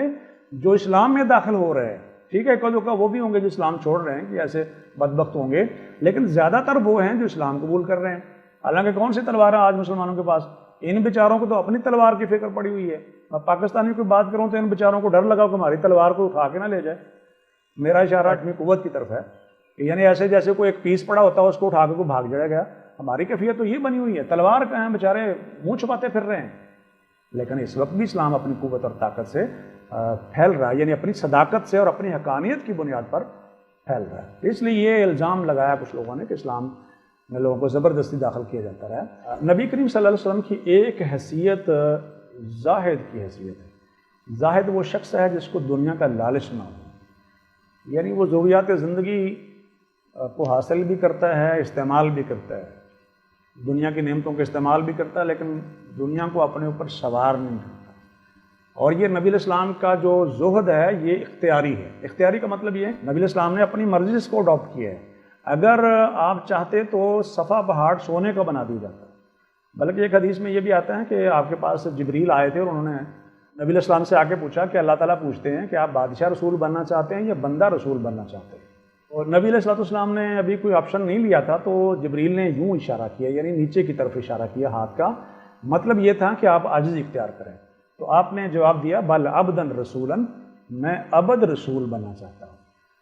جو اسلام میں داخل ہو رہے ہیں۔ ٹھیک ہے، کدو کا وہ بھی ہوں گے جو اسلام چھوڑ رہے ہیں، کہ ایسے بدبخت ہوں گے، لیکن زیادہ تر وہ ہیں جو اسلام قبول کر رہے ہیں۔ حالانکہ کون سی تلوار ہے آج مسلمانوں کے پاس؟ ان بیچاروں کو تو اپنی تلوار کی فکر پڑی ہوئی ہے۔ میں پاکستانیوں کی بات کروں تو ان بیچاروں کو ڈر لگا کہ ہماری تلوار کو اٹھا کے نہ لے جائے۔ میرا اشارہ اپنی قوت کی طرف ہے، کہ یعنی ایسے جیسے کوئی ایک پیس پڑا ہوتا ہے اس کو اٹھا کے کوئی بھاگ جائے گا۔ ہماری کیفیت تو یہ بنی ہوئی ہے، تلوار کہاں ہیں، بیچارے منہ چھپاتے پھر رہے ہیں۔ لیکن اس وقت بھی اسلام اپنی قوت اور طاقت سے پھیل رہا ہے، یعنی اپنی صداقت سے اور اپنی حقانیت کی بنیاد پر پھیل رہا ہے۔ اس لیے یہ الزام لگایا کچھ لوگوں نے کہ اسلام میں لوگوں کو زبردستی داخل کیا جاتا رہا۔ نبی کریم صلی اللہ علیہ وسلم کی ایک حیثیت زاہد کی حیثیت ہے۔ زاہد وہ شخص ہے جس کو دنیا کا لالچ نہ ہو، یعنی وہ ضروریات زندگی کو حاصل بھی کرتا ہے، استعمال بھی کرتا ہے، دنیا کی نعمتوں کا استعمال بھی کرتا ہے، لیکن دنیا کو اپنے اوپر سوار نہیں کرتا۔ اور یہ نبی علیہ السلام کا جو زہد ہے یہ اختیاری ہے۔ اختیاری کا مطلب یہ ہے نبی علیہ السلام نے اپنی مرضی سے اس کو اڈاپٹ کیا ہے۔ اگر آپ چاہتے تو صفا پہاڑ سونے کا بنا دیا جاتا، بلکہ ایک حدیث میں یہ بھی آتا ہے کہ آپ کے پاس جبریل آئے تھے اور انہوں نے نبی علیہ السلام سے آ کے پوچھا کہ اللہ تعالیٰ پوچھتے ہیں کہ آپ بادشاہ رسول بننا چاہتے ہیں یا بندہ رسول بننا چاہتے ہیں؟ اور نبی علیہ السلام نے ابھی کوئی آپشن نہیں لیا تھا، تو جبریل نے یوں اشارہ کیا، یعنی نیچے کی طرف اشارہ کیا ہاتھ کا، مطلب یہ تھا کہ آپ عاجزی اختیار کریں۔ تو آپ نے جواب دیا بل عبدن رسولاً، میں عبد رسول بننا چاہتا ہوں۔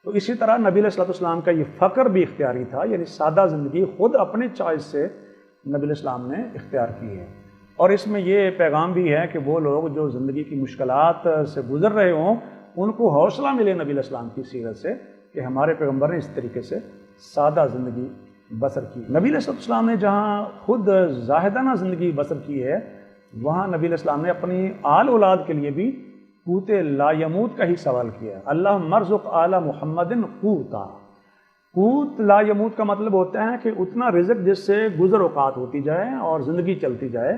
تو اسی طرح نبی علیہ السلام کا یہ فقر بھی اختیاری تھا، یعنی سادہ زندگی خود اپنے چوائس سے نبی علیہ السلام نے اختیار کی ہے۔ اور اس میں یہ پیغام بھی ہے کہ وہ لوگ جو زندگی کی مشکلات سے گزر رہے ہوں ان کو حوصلہ ملے نبی علیہ السلام کی سیرت سے کہ ہمارے پیغمبر نے اس طریقے سے سادہ زندگی بسر کی۔ نبی علیہ السلام نے جہاں خود زاہدانہ زندگی بسر کی ہے، وہاں نبی علیہ السلام نے اپنی آل اولاد کے لیے بھی قوت لا یموت کا ہی سوال کیا ہے۔ اللہ مرزق آل محمد قوتا۔ قوت لا یموت کا مطلب ہوتا ہے کہ اتنا رزق جس سے گزر اوقات ہوتی جائے اور زندگی چلتی جائے،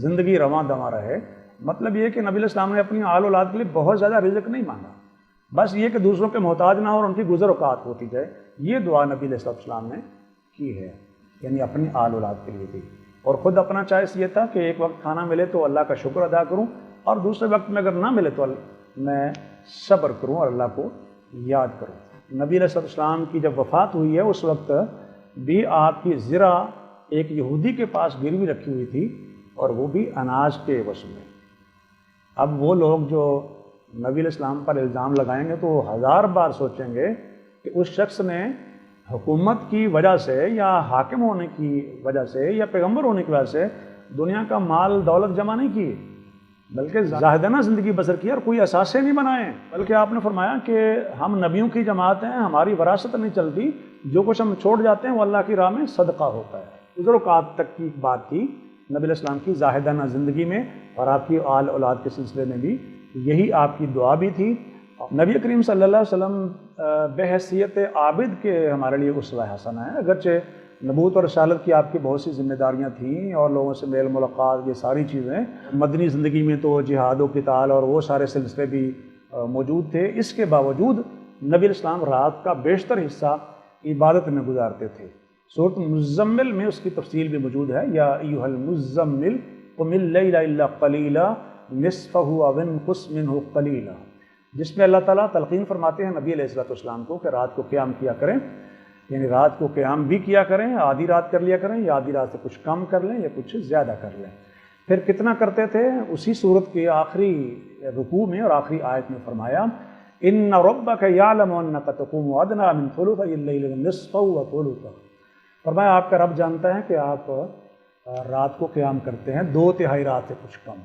زندگی رواں دواں رہے۔ مطلب یہ کہ نبی علیہ السلام نے اپنی آل اولاد کے لیے بہت زیادہ رزق نہیں مانگا، بس یہ کہ دوسروں کے محتاج نہ ہو اور ان کی گزر اوقات ہوتی جائے، یہ دعا نبی علیہ السلام نے کی ہے، یعنی اپنی آل اولاد کے لیے بھی۔ اور خود اپنا چوائس یہ تھا کہ ایک وقت کھانا ملے تو اللہ کا شکر ادا کروں، اور دوسرے وقت میں اگر نہ ملے تو میں صبر کروں اور اللہ کو یاد کروں۔ نبی علیہ السلام کی جب وفات ہوئی ہے اس وقت بھی آپ کی زرہ ایک یہودی کے پاس گروی رکھی ہوئی تھی، اور وہ بھی اناج کے عوض میں۔ اب وہ لوگ جو نبی علیہ السلام پر الزام لگائیں گے تو وہ 1000 بار سوچیں گے کہ اس شخص نے حکومت کی وجہ سے یا حاکم ہونے کی وجہ سے یا پیغمبر ہونے کی وجہ سے دنیا کا مال دولت جمع نہیں کی، بلکہ زاہدانہ زندگی بسر کی اور کوئی اثاثے نہیں بنائے۔ بلکہ آپ نے فرمایا کہ ہم نبیوں کی جماعت ہیں، ہماری وراثت نہیں چلتی، جو کچھ ہم چھوڑ جاتے ہیں وہ اللہ کی راہ میں صدقہ ہوتا ہے۔ گزروقات تک کی بات تھی نبی علیہ السلام کی زاہدانہ زندگی میں، اور آپ کی آل اولاد کے سلسلے میں بھی یہی آپ کی دعا بھی تھی۔ نبی کریم صلی اللہ علیہ وسلم بحیثیت عابد کے ہمارے لیے اسوہ حسنہ ہے، اگرچہ نبوت اور رسالت کی آپ کی بہت سی ذمہ داریاں تھیں اور لوگوں سے میل ملاقات، یہ ساری چیزیں مدنی زندگی میں تو جہاد و قتال اور وہ سارے سلسلے بھی موجود تھے، اس کے باوجود نبی علیہ السلام رات کا بیشتر حصہ عبادت میں گزارتے تھے۔ سورۃ مزمل میں اس کی تفصیل بھی موجود ہے، یا ایھا المزمل قم اللیل الا قلیلا نصفہ او انقص منہ قلیلا، جس میں اللہ تعالیٰ تلقین فرماتے ہیں نبی علیہ السلام کو کہ رات کو قیام کیا کریں، یعنی رات کو قیام بھی کیا کریں، آدھی رات کر لیا کریں، یا آدھی رات سے کچھ کم کر لیں یا کچھ زیادہ کر لیں۔ پھر کتنا کرتے تھے؟ اسی صورت کے آخری رکوع میں اور آخری آیت میں فرمایا ان ربک یعلم انک تقوم ادنی من ثلثی اللیل ونصفہ وثلثہ، فرمایا آپ کا رب جانتا ہے کہ آپ رات کو قیام کرتے ہیں 2/3 رات سے کچھ کم،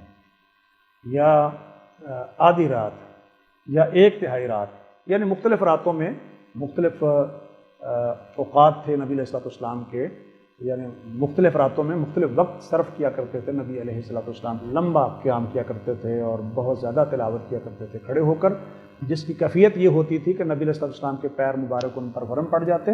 یا آدھی رات، یا 1/3 رات، یعنی مختلف راتوں میں مختلف اوقات تھے نبی علیہ السلام کے، یعنی مختلف راتوں میں مختلف وقت صرف کیا کرتے تھے نبی علیہ السلام، لمبا قیام کیا کرتے تھے اور بہت زیادہ تلاوت کیا کرتے تھے کھڑے ہو کر، جس کی کیفیت یہ ہوتی تھی کہ نبی علیہ السلام کے پیر مبارک ان پر ورم پڑ جاتے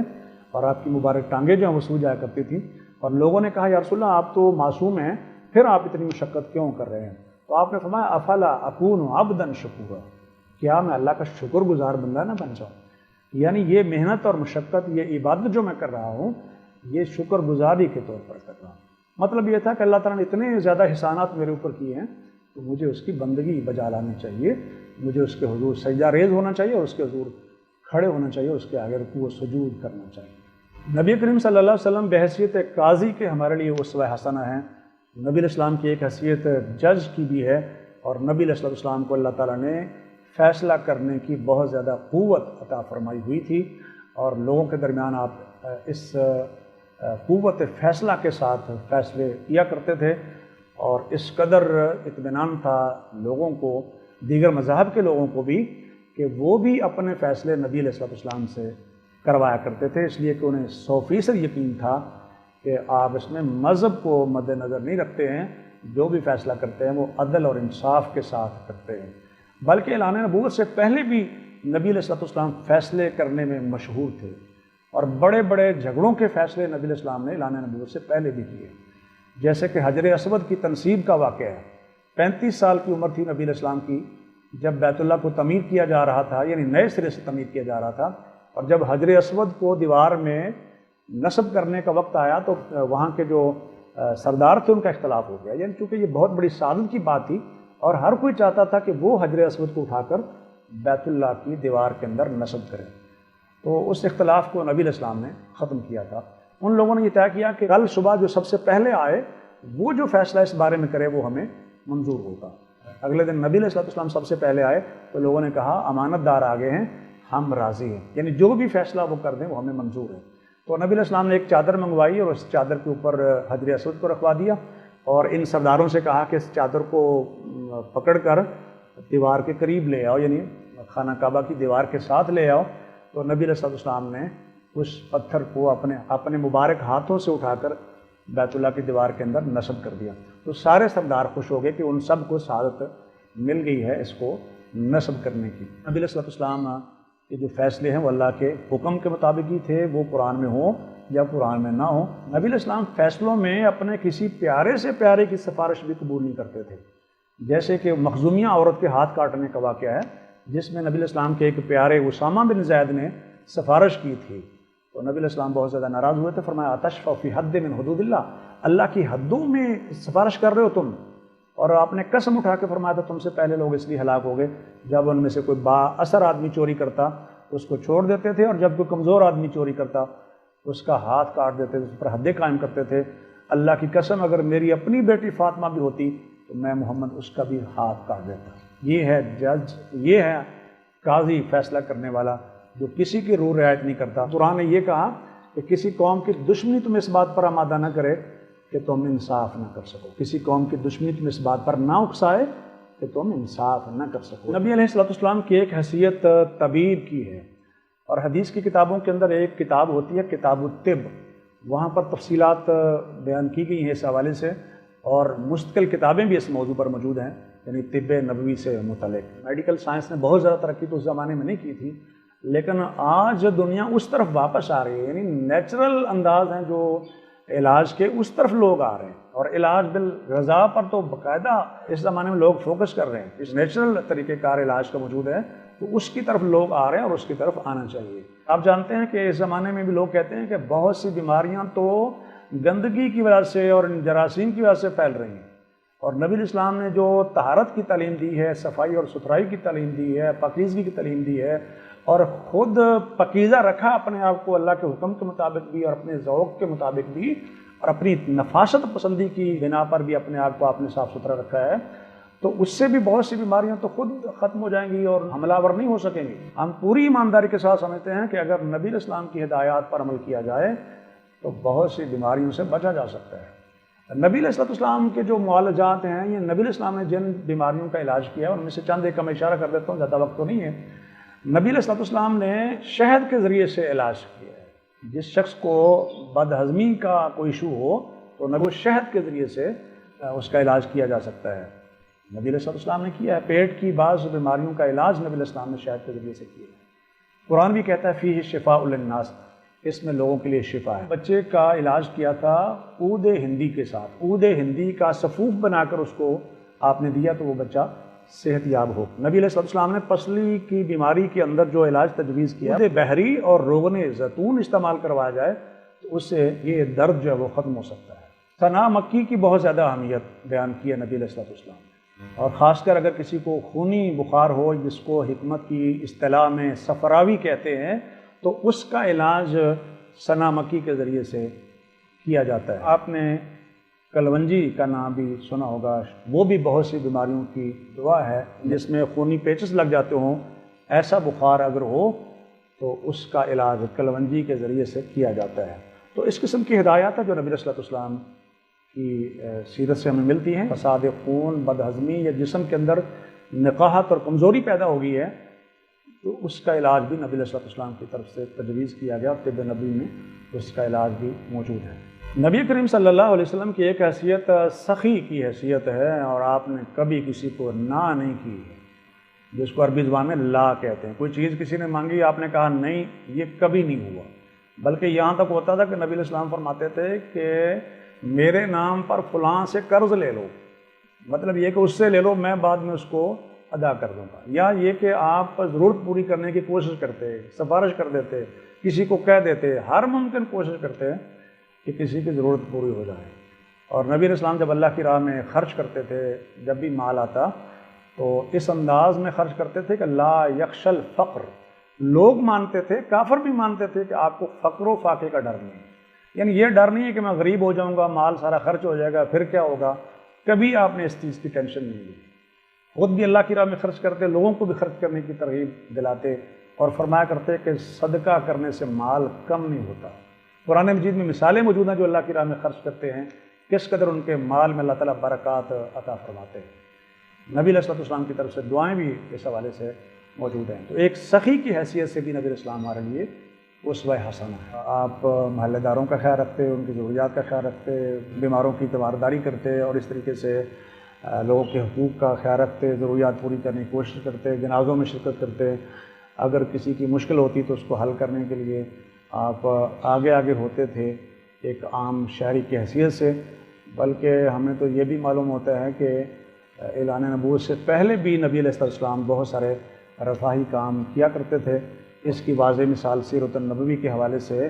اور آپ کی مبارک ٹانگیں جو ہیں وہ سو جایا کرتی تھیں، اور لوگوں نے کہا یا رسول اللہ آپ تو معصوم ہیں، پھر آپ اتنی مشقت کیوں کر رہے ہیں؟ تو آپ نے فرمایا افلا اکون عبدا شکورا، کیا میں اللہ کا شکر گزار بندہ نہ بن جاؤں؟ یعنی یہ محنت اور مشقت، یہ عبادت جو میں کر رہا ہوں، یہ شکر گزاری کے طور پر کر رہا ہوں۔ مطلب یہ تھا کہ اللہ تعالیٰ نے اتنے زیادہ احسانات میرے اوپر کیے ہیں تو مجھے اس کی بندگی بجا لانی چاہیے، مجھے اس کے حضور سجدہ ریز ہونا چاہیے اور اس کے حضور کھڑے ہونا چاہیے، اس کے آگے رکوع و سجود کرنا چاہیے۔ نبی کریم صلی اللہ علیہ وسلم بحیثیت قاضی کے ہمارے لیے اسوہ حسنہ ہیں۔ نبی علیہ السلام کی ایک حیثیت جج کی بھی ہے، اور نبی علیہ السلام کو اللہ تعالیٰ نے فیصلہ کرنے کی بہت زیادہ قوت عطا فرمائی ہوئی تھی، اور لوگوں کے درمیان آپ اس قوت فیصلہ کے ساتھ فیصلے کیا کرتے تھے، اور اس قدر اطمینان تھا لوگوں کو، دیگر مذاہب کے لوگوں کو بھی، کہ وہ بھی اپنے فیصلے نبی علیہ السلام سے کروایا کرتے تھے، اس لیے کہ انہیں 100% یقین تھا کہ آپ اس میں مذہب کو مد نظر نہیں رکھتے ہیں، جو بھی فیصلہ کرتے ہیں وہ عدل اور انصاف کے ساتھ کرتے ہیں۔ بلکہ اعلان نبوت سے پہلے بھی نبی علیہ السلام فیصلے کرنے میں مشہور تھے، اور بڑے بڑے جھگڑوں کے فیصلے نبی علیہ السلام نے اعلان نبوت سے پہلے بھی کیے، جیسے کہ حجر اسود کی تنصیب کا واقعہ ہے۔ 35 سال کی عمر تھی نبی علیہ السلام کی جب بیت اللہ کو تعمیر کیا جا رہا تھا، یعنی نئے سرے سے تعمیر کیا جا رہا تھا، اور جب حجر اسود کو دیوار میں نصب کرنے کا وقت آیا تو وہاں کے جو سردار تھے ان کا اختلاف ہو گیا، یعنی چونکہ یہ بہت بڑی سعادت کی بات تھی اور ہر کوئی چاہتا تھا کہ وہ حجر اسود کو اٹھا کر بیت اللہ کی دیوار کے اندر نصب کرے، تو اس اختلاف کو نبی علیہ السلام نے ختم کیا تھا۔ ان لوگوں نے یہ طے کیا کہ کل صبح جو سب سے پہلے آئے وہ جو فیصلہ اس بارے میں کرے وہ ہمیں منظور ہوگا۔ اگلے دن نبی علیہ السلام سب سے پہلے آئے تو لوگوں نے کہا امانت دار آگے ہیں، ہم راضی ہیں، یعنی جو بھی فیصلہ وہ کر دیں وہ ہمیں منظور ہے۔ تو نبی علیہ السلام نے ایک چادر منگوائی اور اس چادر کے اوپر حجر اسود کو رکھوا دیا، اور ان سرداروں سے کہا کہ اس چادر کو پکڑ کر دیوار کے قریب لے آؤ، یعنی خانہ کعبہ کی دیوار کے ساتھ لے آؤ۔ تو نبی علیہ السلام نے اس پتھر کو اپنے مبارک ہاتھوں سے اٹھا کر بیت اللہ کی دیوار کے اندر نصب کر دیا، تو سارے سردار خوش ہو گئے کہ ان سب کو سعادت مل گئی ہے اس کو نصب کرنے کی۔ نبی علیہ السلام کے جو فیصلے ہیں وہ اللہ کے حکم کے مطابق ہی تھے، وہ قرآن میں ہوں یا قرآن میں نہ ہوں۔ نبی علیہ السلام فیصلوں میں اپنے کسی پیارے سے پیارے کی سفارش بھی قبول نہیں کرتے تھے، جیسے کہ مخزومیہ عورت کے ہاتھ کاٹنے کا واقعہ ہے جس میں نبی علیہ السلام کے ایک پیارے اسامہ بن زید نے سفارش کی تھی، تو نبی علیہ السلام بہت زیادہ ناراض ہوئے تھے، فرمایا اتشفع فی حد من حدود اللہ، اللہ کی حدوں میں سفارش کر رہے ہو تم، اور آپ نے قسم اٹھا کے فرمایا تھا تم سے پہلے لوگ اس لیے ہلاک ہو گئے جب ان میں سے کوئی با اثر آدمی چوری کرتا اس کو چھوڑ دیتے تھے، اور جب کوئی کمزور آدمی چوری کرتا اس کا ہاتھ کاٹ دیتے تھے، اس پر حدیں قائم کرتے تھے۔ اللہ کی قسم اگر میری اپنی بیٹی فاطمہ بھی ہوتی تو میں محمد اس کا بھی ہاتھ کاٹ دیتا۔ یہ ہے جج، یہ ہے قاضی، فیصلہ کرنے والا جو کسی کی روح رعایت نہیں کرتا۔ قرآن نے یہ کہا کہ کسی قوم کی دشمنی تم اس بات پر آمادہ نہ کرے کہ تم انصاف نہ کر سکو، کسی قوم کی دشمنی تم اس بات پر نہ اکسائے کہ تم انصاف نہ کر سکو۔ نبی علیہ السلام کی ایک حیثیت طبیب کی ہے، اور حدیث کی کتابوں کے اندر ایک کتاب ہوتی ہے کتاب الطب، وہاں پر تفصیلات بیان کی گئی ہیں اس حوالے سے، اور مستقل کتابیں بھی اس موضوع پر موجود ہیں، یعنی طب نبوی سے متعلق۔ میڈیکل سائنس نے بہت زیادہ ترقی تو اس زمانے میں نہیں کی تھی، لیکن آج دنیا اس طرف واپس آ رہی ہے، یعنی نیچرل انداز ہیں جو علاج کے، اس طرف لوگ آ رہے ہیں، اور علاج بالغذا پر تو باقاعدہ اس زمانے میں لوگ فوکس کر رہے ہیں، اس نیچرل طریقہ کار علاج کا موجود ہے، تو اس کی طرف لوگ آ رہے ہیں اور اس کی طرف آنا چاہیے۔ آپ جانتے ہیں کہ اس زمانے میں بھی لوگ کہتے ہیں کہ بہت سی بیماریاں تو گندگی کی وجہ سے اور جراثیم کی وجہ سے پھیل رہی ہیں، اور نبی الاسلام نے جو طہارت کی تعلیم دی ہے، صفائی اور ستھرائی کی تعلیم دی ہے، پاکیزگی کی تعلیم دی ہے، اور خود پاکیزہ رکھا اپنے آپ کو اللہ کے حکم کے مطابق بھی اور اپنے ذوق کے مطابق بھی، اور اپنی نفاست پسندی کی بنا پر بھی اپنے آپ کو آپ نے صاف ستھرا رکھا ہے، تو اس سے بھی بہت سی بیماریاں تو خود ختم ہو جائیں گی اور حملہ آور نہیں ہو سکیں گی۔ ہم پوری ایمانداری کے ساتھ سمجھتے ہیں کہ اگر نبی الاسلام کی ہدایات پر عمل کیا جائے تو بہت سی بیماریوں سے بچا جا سکتا ہے۔ نبی علیہ السلام کے جو معالجات ہیں، یہ نبی الاسلام نے جن بیماریوں کا علاج کیا ہے ان میں سے چند ایک کا میں اشارہ کر دیتا ہوں، زیادہ وقت تو نہیں ہے۔ نبی علیہ السلام نے شہد کے ذریعے سے علاج کیا ہے۔ جس شخص کو بد ہضمی کا کوئی ایشو ہو تو نبی شہد کے ذریعے سے اس کا علاج کیا جا سکتا ہے، نبی علیہ السلام نے کیا ہے۔ پیٹ کی بعض بیماریوں کا علاج نبی علیہ السلام نے شہد کے ذریعے سے کیا ہے۔ قرآن بھی کہتا ہے فیہ شفاء للناس، اس میں لوگوں کے لیے شفا ہے۔ بچے کا علاج کیا تھا عود ہندی کے ساتھ، عود ہندی کا سفوف بنا کر اس کو آپ نے دیا تو وہ بچہ صحت یاب ہو۔ نبی علیہ السلام نے پسلی کی بیماری کے اندر جو علاج تجویز کیا، عود بحری اور روغن زیتون استعمال کروایا جائے تو اس سے یہ درد جو ہے وہ ختم ہو سکتا ہے۔ ثنا مکی کی بہت زیادہ اہمیت بیان کی ہے نبی علیہ السلام نے، اور خاص کر اگر کسی کو خونی بخار ہو، جس کو حکمت کی اصطلاح میں صفراوی کہتے ہیں، تو اس کا علاج ثنا مکی کے ذریعے سے کیا جاتا ہے۔ آپ نے کلونجی کا نام بھی سنا ہوگا، وہ بھی بہت سی بیماریوں کی دوا ہے، جس میں خونی پیچز لگ جاتے ہوں، ایسا بخار اگر ہو تو اس کا علاج کلونجی کے ذریعے سے کیا جاتا ہے۔ تو اس قسم کی ہدایات ہیں جو نبی علیہ السلام کی سیرت سے ہمیں ملتی ہیں۔ فساد خون، بد ہضمی یا جسم کے اندر نقاہت اور کمزوری پیدا ہو گئی ہے تو اس کا علاج بھی نبی علیہ السلام کی طرف سے تجویز کیا گیا، طب نبی میں اس کا علاج بھی موجود ہے۔ نبی کریم صلی اللہ علیہ وسلم کی ایک حیثیت سخی کی حیثیت ہے، اور آپ نے کبھی کسی کو نہ نہیں کی ہے، جس کو عربی زبان میں لا کہتے ہیں۔ کوئی چیز کسی نے مانگی، آپ نے کہا نہیں، یہ کبھی نہیں ہوا، بلکہ یہاں تک ہوتا تھا کہ نبی علیہ السلام فرماتے تھے کہ میرے نام پر فلاں سے قرض لے لو، مطلب یہ کہ اس سے لے لو، میں بعد میں اس کو ادا کر دوں گا، یا یہ کہ آپ ضرورت پوری کرنے کی کوشش کرتے، سفارش کر دیتے، کسی کو کہہ دیتے، ہر ممکن کوشش کرتے کہ کسی کی ضرورت پوری ہو جائے۔ اور نبی علیہ السلام جب اللہ کی راہ میں خرچ کرتے تھے، جب بھی مال آتا تو اس انداز میں خرچ کرتے تھے کہ لا یخشى الفقر، لوگ مانتے تھے، کافر بھی مانتے تھے کہ آپ کو فقر و فاقے کا ڈر نہیں ہے، یعنی یہ ڈر نہیں ہے کہ میں غریب ہو جاؤں گا، مال سارا خرچ ہو جائے گا، پھر کیا ہوگا، کبھی آپ نے اس چیز کی ٹینشن نہیں لی۔ خود بھی اللہ کی راہ میں خرچ کرتے، لوگوں کو بھی خرچ کرنے کی ترغیب دلاتے، اور فرمایا کرتے کہ صدقہ کرنے سے مال کم نہیں ہوتا۔ قرآن مجید میں مثالیں موجود ہیں جو اللہ کی راہ میں خرچ کرتے ہیں، کس قدر ان کے مال میں اللہ تعالیٰ برکات عطا فرماتے ہیں۔ نبی علیہ السلام کی طرف سے دعائیں بھی اس حوالے سے موجود ہیں۔ تو ایک سخی کی حیثیت سے بھی نبی علیہ السلام ہمارے لیے اسوہ حسنہ ہے۔ آپ محلے داروں کا خیال رکھتے، ان کی ضروریات کا خیال رکھتے، بیماروں کی تیمارداری کرتے، اور اس طریقے سے لوگوں کے حقوق کا خیال رکھتے، ضروریات پوری کرنے کی کوشش کرتے، جنازوں میں شرکت کرتے، اگر کسی کی مشکل ہوتی تو اس کو حل کرنے کے لیے آپ آگے آگے ہوتے تھے ایک عام شہری کی حیثیت سے۔ بلکہ ہمیں تو یہ بھی معلوم ہوتا ہے کہ اعلان نبوت سے پہلے بھی نبی علیہ السلام بہت سارے رفاہی کام کیا کرتے تھے۔ اس کی واضح مثال سیرت النبوی کے حوالے سے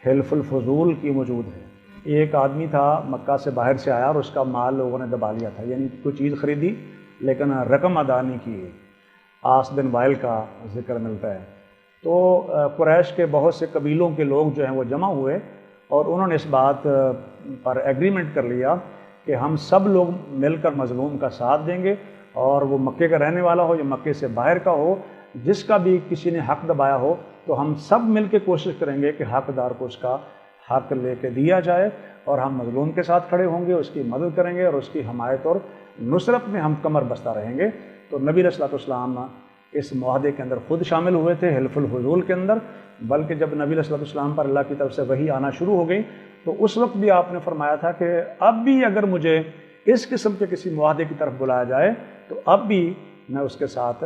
حلف الفضول کی موجود ہے۔ ایک آدمی تھا مکہ سے باہر سے آیا اور اس کا مال لوگوں نے دبا لیا تھا، یعنی کوئی چیز خریدی لیکن رقم ادا نہیں کی۔ آس بن وائل کا ذکر ملتا ہے۔ تو قریش کے بہت سے قبیلوں کے لوگ جو ہیں وہ جمع ہوئے اور انہوں نے اس بات پر ایگریمنٹ کر لیا کہ ہم سب لوگ مل کر مظلوم کا ساتھ دیں گے، اور وہ مکے کا رہنے والا ہو یا مکے سے باہر کا ہو، جس کا بھی کسی نے حق دبایا ہو تو ہم سب مل کے کوشش کریں گے کہ حقدار کو اس کا حق لے کے دیا جائے، اور ہم مظلوم کے ساتھ کھڑے ہوں گے، اس کی مدد کریں گے اور اس کی حمایت اور نصرت میں ہم کمر بستہ رہیں گے۔ تو نبی علیہ السلام اس معاہدے کے اندر خود شامل ہوئے تھے، حلف الحضول کے اندر، بلکہ جب نبی علیہ السلام پر اللہ کی طرف سے وحی آنا شروع ہو گئی تو اس وقت بھی آپ نے فرمایا تھا کہ اب بھی اگر مجھے اس قسم کے کسی معاہدے کی طرف بلایا جائے تو اب بھی میں اس کے ساتھ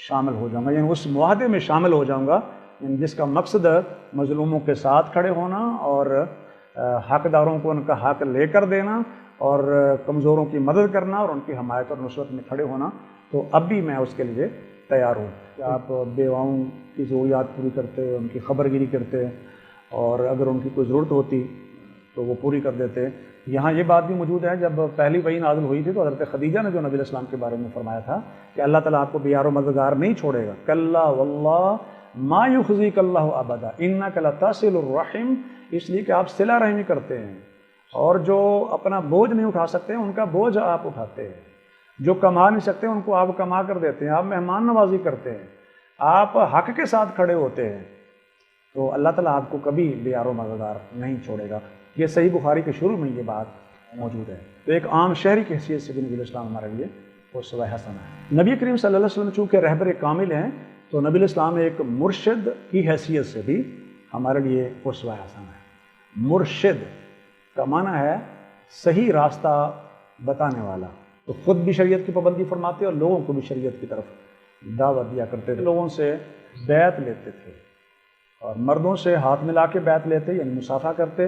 شامل ہو جاؤں گا، یعنی اس معاہدے میں شامل ہو جاؤں گا، یعنی جس کا مقصد مظلوموں کے ساتھ کھڑے ہونا اور حقداروں کو ان کا حق لے کر دینا اور کمزوروں کی مدد کرنا اور ان کی حمایت اور نصرت میں کھڑے ہونا، تو اب بھی میں اس کے لیے تیار ہوں کہ آپ بیواؤں کی ضروریات پوری کرتے، ان کی خبر گیری کرتے، اور اگر ان کی کوئی ضرورت ہوتی تو وہ پوری کر دیتے۔ یہاں یہ بات بھی موجود ہے، جب پہلی وحی نازل ہوئی تھی تو حضرت خدیجہ نے جو نبی علیہ السلام کے بارے میں فرمایا تھا کہ اللہ تعالیٰ آپ کو بیار و مددگار نہیں چھوڑے گا، کلا واللہ ما یخزیک اللہ ابدا انک لتصل الرحم، اس لیے کہ آپ صلہ رحمی کرتے ہیں، اور جو اپنا بوجھ نہیں اٹھا سکتے ان کا بوجھ آپ اٹھاتے ہیں، جو کما نہیں سکتے ان کو آپ کما کر دیتے ہیں، آپ مہمان نوازی کرتے ہیں، آپ حق کے ساتھ کھڑے ہوتے ہیں، تو اللہ تعالیٰ آپ کو کبھی بیار و مددگار نہیں چھوڑے گا۔ یہ صحیح بخاری کے شروع میں یہ بات موجود ہے۔ تو ایک عام شہری کی حیثیت سے بھی نبی علیہ السلام ہمارے لیے اسوہ حسنہ ہے۔ نبی کریم صلی اللہ علیہ وسلم چونکہ رہبر کامل ہیں تو نبی علیہ السلام ایک مرشد کی حیثیت سے بھی ہمارے لیے اسوہ حسنہ ہے۔ مرشد کا معنی ہے صحیح راستہ بتانے والا، تو خود بھی شریعت کی پابندی فرماتے اور لوگوں کو بھی شریعت کی طرف دعوت دیا کرتے تھے، لوگوں سے بیعت لیتے تھے، اور مردوں سے ہاتھ ملا کے بیعت لیتے یعنی مصافحہ کرتے،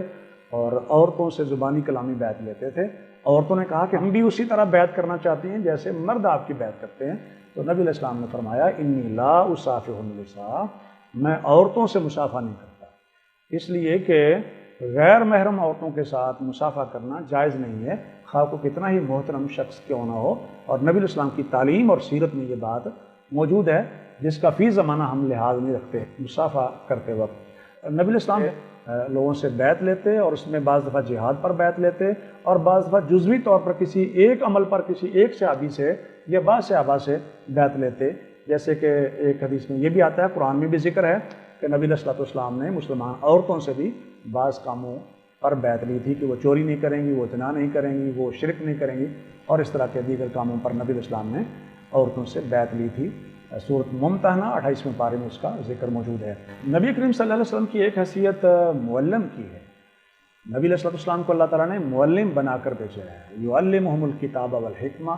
اور عورتوں سے زبانی کلامی بیعت لیتے تھے۔ عورتوں نے کہا کہ ہم بھی اسی طرح بیعت کرنا چاہتے ہیں جیسے مرد آپ کی بیعت کرتے ہیں، تو نبی علیہ السلام نے فرمایا انی لا اصافح النساء، میں عورتوں سے مصافحہ نہیں کرتا، اس لیے کہ غیر محرم عورتوں کے ساتھ مصافحہ کرنا جائز نہیں ہے، خواہ کو کتنا ہی محترم شخص کیوں نہ ہو، اور نبی علیہ السلام کی تعلیم اور سیرت میں یہ بات موجود ہے جس کا فی زمانہ ہم لحاظ نہیں رکھتے مصافحہ کرتے وقت۔ نبی علیہ السلام لوگوں سے بیعت لیتے اور اس میں بعض دفعہ جہاد پر بیعت لیتے، اور بعض دفعہ جزوی طور پر کسی ایک عمل پر کسی ایک صحابی سے یا بعض صحابہ سے بیعت لیتے، جیسے کہ ایک حدیث میں یہ بھی آتا ہے، قرآن میں بھی ذکر ہے کہ نبی علیہ السلام نے مسلمان عورتوں سے بھی بعض کاموں پر بیعت لی تھی کہ وہ چوری نہیں کریں گی، وہ زنا نہیں کریں گی، وہ شرک نہیں کریں گی، اور اس طرح کے دیگر کاموں پر نبی علیہ السلام نے عورتوں سے بیعت لی تھی۔ سورۃ ممتحنہ 28ویں پارے میں اس کا ذکر موجود ہے۔ نبی کریم صلی اللہ علیہ وسلم کی ایک حیثیت معلم کی ہے۔ نبی علیہ السلام کو اللہ تعالیٰ نے معلم بنا کر بھیجا ہے، یعلمہم الکتاب والحکمہ،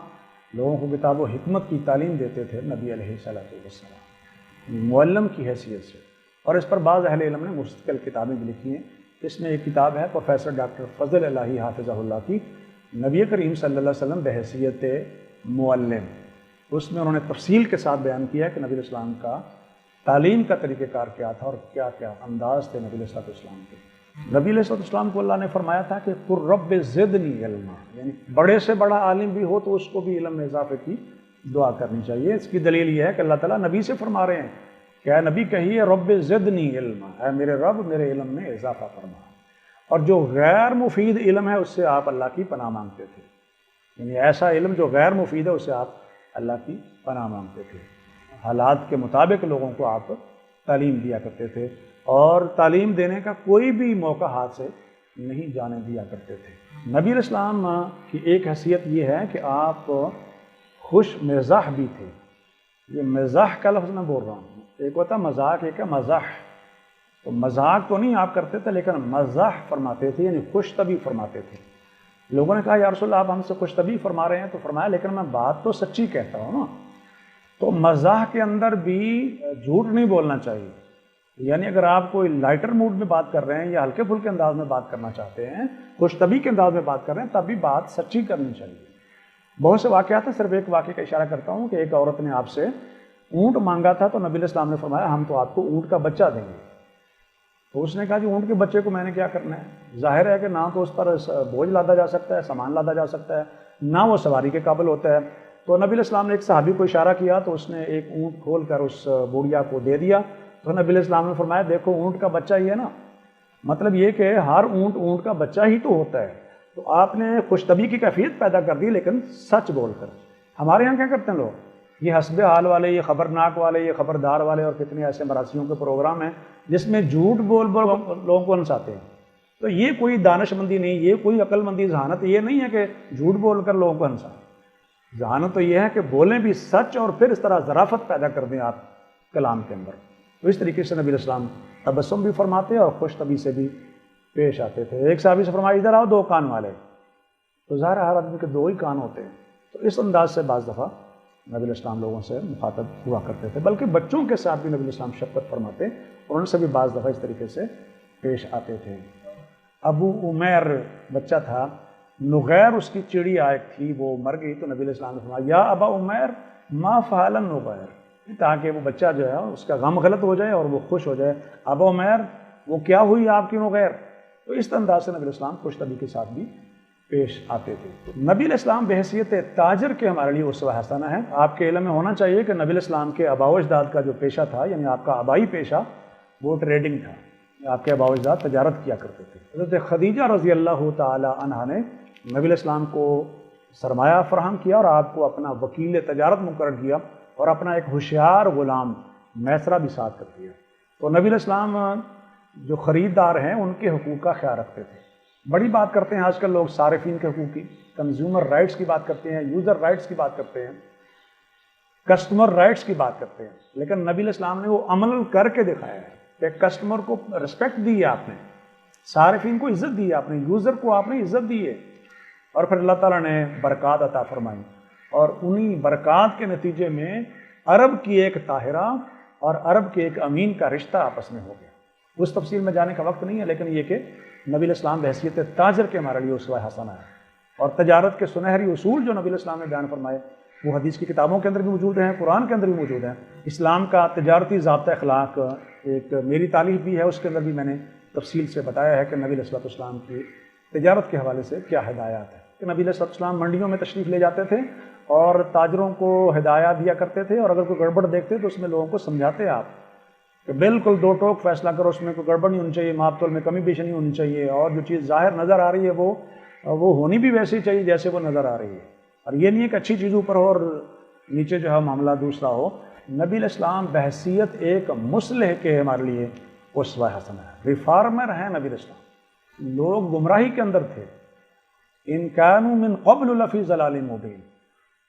لوگوں کو کتاب و حکمت کی تعلیم دیتے تھے نبی علیہ السلام، معلم کی حیثیت سے۔ اور اس پر بعض اہل علم نے مستقل کتابیں بھی لکھی ہیں۔ اس میں ایک کتاب ہے پروفیسر ڈاکٹر فضل الہی حافظہ اللہ کی، نبی کریم صلی اللہ علیہ وسلم بحیثیت معلم، اس میں انہوں نے تفصیل کے ساتھ بیان کیا ہے کہ نبی علیہ السلام کا تعلیم کا طریقہ کار کیا تھا اور کیا کیا انداز تھے نبی علیہ السلام کے۔ نبی علیہ السلام کو اللہ نے فرمایا تھا کہ قُل رب زدنی علما، یعنی بڑے سے بڑا عالم بھی ہو تو اس کو بھی علم میں اضافے کی دعا کرنی چاہیے۔ اس کی دلیل یہ ہے کہ اللہ تعالیٰ نبی سے فرما رہے ہیں کہ اے نبی کہیے رب زدنی علما، اے میرے رب میرے علم میں اضافہ فرما، اور جو غیر مفید علم ہے اس سے آپ اللہ کی پناہ مانگتے تھے، یعنی ایسا علم جو غیر مفید ہے اس سے آپ اللہ کی پناہ مانگتے تھے، حالات کے مطابق لوگوں کو آپ تعلیم دیا کرتے تھے، اور تعلیم دینے کا کوئی بھی موقع ہاتھ سے نہیں جانے دیا کرتے تھے۔ نبی علیہ السلام کی ایک حیثیت یہ ہے کہ آپ خوش مزاح بھی تھے۔ یہ مزاح کا لفظ میں بول رہا ہوں، ایک ہوتا مذاق، ایک ہے مزاح، تو مذاق تو نہیں آپ کرتے تھے لیکن مزاح فرماتے تھے، یعنی خوش طبع فرماتے تھے۔ لوگوں نے کہا یا رسول اللہ آپ ہم سے خوش طبع فرما رہے ہیں، تو فرمایا لیکن میں بات تو سچی کہتا ہوں نا، تو مزاح کے اندر بھی جھوٹ نہیں بولنا چاہیے، یعنی اگر آپ کوئی لائٹر موڈ میں بات کر رہے ہیں یا ہلکے پھلکے انداز میں بات کرنا چاہتے ہیں، خوش طبع کے انداز میں بات کر رہے ہیں، تب بھی بات سچی کرنی چاہیے۔ بہت سے واقعات ہیں، صرف ایک واقعے کا اشارہ کرتا ہوں کہ ایک عورت نے آپ سے اونٹ مانگا تھا، تو نبی علیہ السلام نے فرمایا ہم تو آپ کو اونٹ کا بچہ دیں گے، تو اس نے کہا کہ اونٹ کے بچے کو میں نے کیا کرنا ہے؟ ظاہر ہے کہ نہ تو اس پر بوجھ لادا جا سکتا ہے، سامان لادا جا سکتا ہے، نہ وہ سواری کے قابل ہوتا ہے۔ تو نبی علیہ السلام نے ایک صحابی کو اشارہ کیا تو اس نے ایک اونٹ کھول کر اس بوڑھیا کو دے دیا۔ تو نبی علیہ السلام نے فرمایا دیکھو اونٹ کا بچہ ہی ہے نا، مطلب یہ کہ ہر اونٹ کا بچہ ہی تو ہوتا ہے۔ تو آپ نے خوش طبعی کی کیفیت پیدا کر دی لیکن سچ بول کر۔ ہمارے یہاں کیا کرتے ہیں لوگ، یہ حسب حال والے، یہ خبرناک والے، یہ خبردار والے اور کتنے ایسے مراسیوں کے پروگرام ہیں جس میں جھوٹ بول لوگوں کو ہنساتے ہیں۔ تو یہ کوئی دانش مندی نہیں، یہ کوئی عقل مندی، ذہانت یہ نہیں ہے کہ جھوٹ بول کر لوگوں کو ہنسائیں۔ ذہانت تو یہ ہے کہ بولیں بھی سچ اور پھر اس طرح ظرافت پیدا کر دیں آپ کلام کے اندر۔ تو اس طریقے سے نبی علیہ السلام تبسم بھی فرماتے اور خوش طبعی سے بھی پیش آتے تھے۔ ایک صحابی سے فرمایا ادھر آؤ دو کان والے، تو ظاہر ہر آدمی کے دو ہی کان ہوتے ہیں۔ تو اس انداز سے بعض دفعہ نبی علیہ السلام لوگوں سے مخاطب ہوا کرتے تھے، بلکہ بچوں کے ساتھ بھی نبی علیہ السلام شفقت فرماتے اور ان سے بھی بعض دفعہ اس طریقے سے پیش آتے تھے۔ ابو عمیر بچہ تھا، نغیر اس کی چڑی آئک تھی، وہ مر گئی تو نبی علیہ السلام نے فرمایا یا ابا عمیر ما فعل النغیر، تاکہ وہ بچہ جو ہے اس کا غم غلط ہو جائے اور وہ خوش ہو جائے۔ ابا عمیر وہ کیا ہوئی آپ کی نغیر؟ تو اس انداز سے نبی علیہ السلام خوش طبعی کے ساتھ بھی پیش آتے تھے۔ نبی علیہ السلام بحیثیت تاجر کے ہمارے لیے اسوہ حسنہ ہے۔ آپ کے علم میں ہونا چاہیے کہ نبی علیہ السلام کے آباء و اجداد کا جو پیشہ تھا، یعنی آپ کا آبائی پیشہ، وہ ٹریڈنگ تھا۔ آپ کے آباء و اجداد تجارت کیا کرتے تھے۔ حضرت خدیجہ رضی اللہ تعالی عنہا نے نبی علیہ السلام کو سرمایہ فراہم کیا اور آپ کو اپنا وکیل تجارت مقرر کیا اور اپنا ایک ہوشیار غلام میسرہ بھی ساتھ کر دیا۔ تو نبی علیہ السلام جو خریدار ہیں ان کے حقوق کا خیال رکھتے تھے۔ بڑی بات کرتے ہیں آج کل لوگ صارفین کے حقوق کی، کنزیومر رائٹس کی بات کرتے ہیں، یوزر رائٹس کی بات کرتے ہیں، کسٹمر رائٹس کی بات کرتے ہیں، لیکن نبی علیہ السلام نے وہ عمل کر کے دکھایا ہے کہ کسٹمر کو رسپیکٹ دی ہے آپ نے، صارفین کو عزت دی ہے آپ نے، یوزر کو آپ نے عزت دی ہے، اور پھر اللہ تعالیٰ نے برکات عطا فرمائی، اور انہی برکات کے نتیجے میں عرب کی ایک طاہرہ اور عرب کے ایک امین کا رشتہ آپس میں ہو گیا۔ اس تفصیل میں جانے کا وقت نہیں ہے، لیکن یہ کہ نبی علیہ السلام بحیثیت تاجر کے ہمارے لیے اسوہ حسنہ ہے، اور تجارت کے سنہری اصول جو نبی علیہ السلام نے بیان فرمائے وہ حدیث کی کتابوں کے اندر بھی موجود ہیں، قرآن کے اندر بھی موجود ہیں۔ اسلام کا تجارتی ضابطہ اخلاق ایک میری تعلیف بھی ہے، اس کے اندر بھی میں نے تفصیل سے بتایا ہے کہ نبی علیہ السلام کی تجارت کے حوالے سے کیا ہدایات ہیں۔ کہ نبی علیہ السلام منڈیوں میں تشریف لے جاتے تھے اور تاجروں کو ہدایات دیا کرتے تھے، اور اگر کوئی گڑبڑ دیکھتے تو اس میں لوگوں کو سمجھاتے آپ کہ بالکل دو ٹوک فیصلہ کرو، اس میں کوئی گڑبڑ نہیں ہونی چاہیے، ماپ تول میں کمی بیشی نہیں ہونی چاہیے، اور جو چیز ظاہر نظر آ رہی ہے وہ ہونی بھی ویسے ہی چاہیے جیسے وہ نظر آ رہی ہے، اور یہ نہیں ہے کہ اچھی چیزوں پر ہو اور نیچے جو ہے معاملہ دوسرا ہو۔ نبی علیہ السلام بحیثیت ایک مصلح کے ہمارے لیے اسوہ حسنہ ہے، ریفارمر ہیں نبی علیہ السلام۔ لوگ گمراہی کے اندر تھے، ان کانوا من قبل لفی ضلال مبین،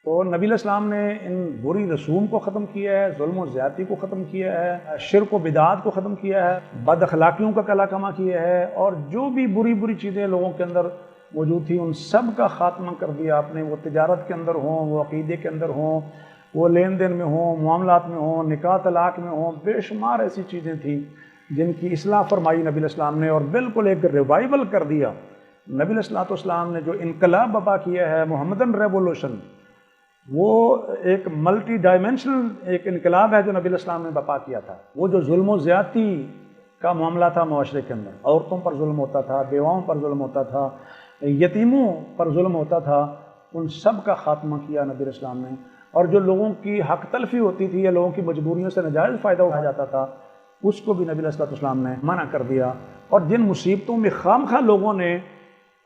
تو نبی علیہ السلام نے ان بری رسوم کو ختم کیا ہے، ظلم و زیادتی کو ختم کیا ہے، شرک و بدعات کو ختم کیا ہے، بد اخلاقیوں کا کلا کما کیا ہے، اور جو بھی بری چیزیں لوگوں کے اندر موجود تھیں ان سب کا خاتمہ کر دیا آپ نے۔ وہ تجارت کے اندر ہوں، وہ عقیدے کے اندر ہوں، وہ لین دین میں ہوں، معاملات میں ہوں، نکاح طلاق میں ہوں، بے شمار ایسی چیزیں تھیں جن کی اصلاح فرمائی نبی علیہ السلام نے، اور بالکل ایک ریوائول کر دیا۔ نبی علیہ السلام نے جو انقلاب برپا کیا ہے، محمدن ریولوشن، وہ ایک ملٹی ڈائمینشنل ایک انقلاب ہے جو نبی علیہ السلام نے برپا کیا تھا۔ وہ جو ظلم و زیادتی کا معاملہ تھا معاشرے کے اندر، عورتوں پر ظلم ہوتا تھا، بیواؤں پر ظلم ہوتا تھا، یتیموں پر ظلم ہوتا تھا، ان سب کا خاتمہ کیا نبی علیہ السلام نے، اور جو لوگوں کی حق تلفی ہوتی تھی یا لوگوں کی مجبوریوں سے ناجائز فائدہ اٹھایا جاتا تھا اس کو بھی نبی علیہ السلام نے منع کر دیا، اور جن مصیبتوں میں خواہ لوگوں نے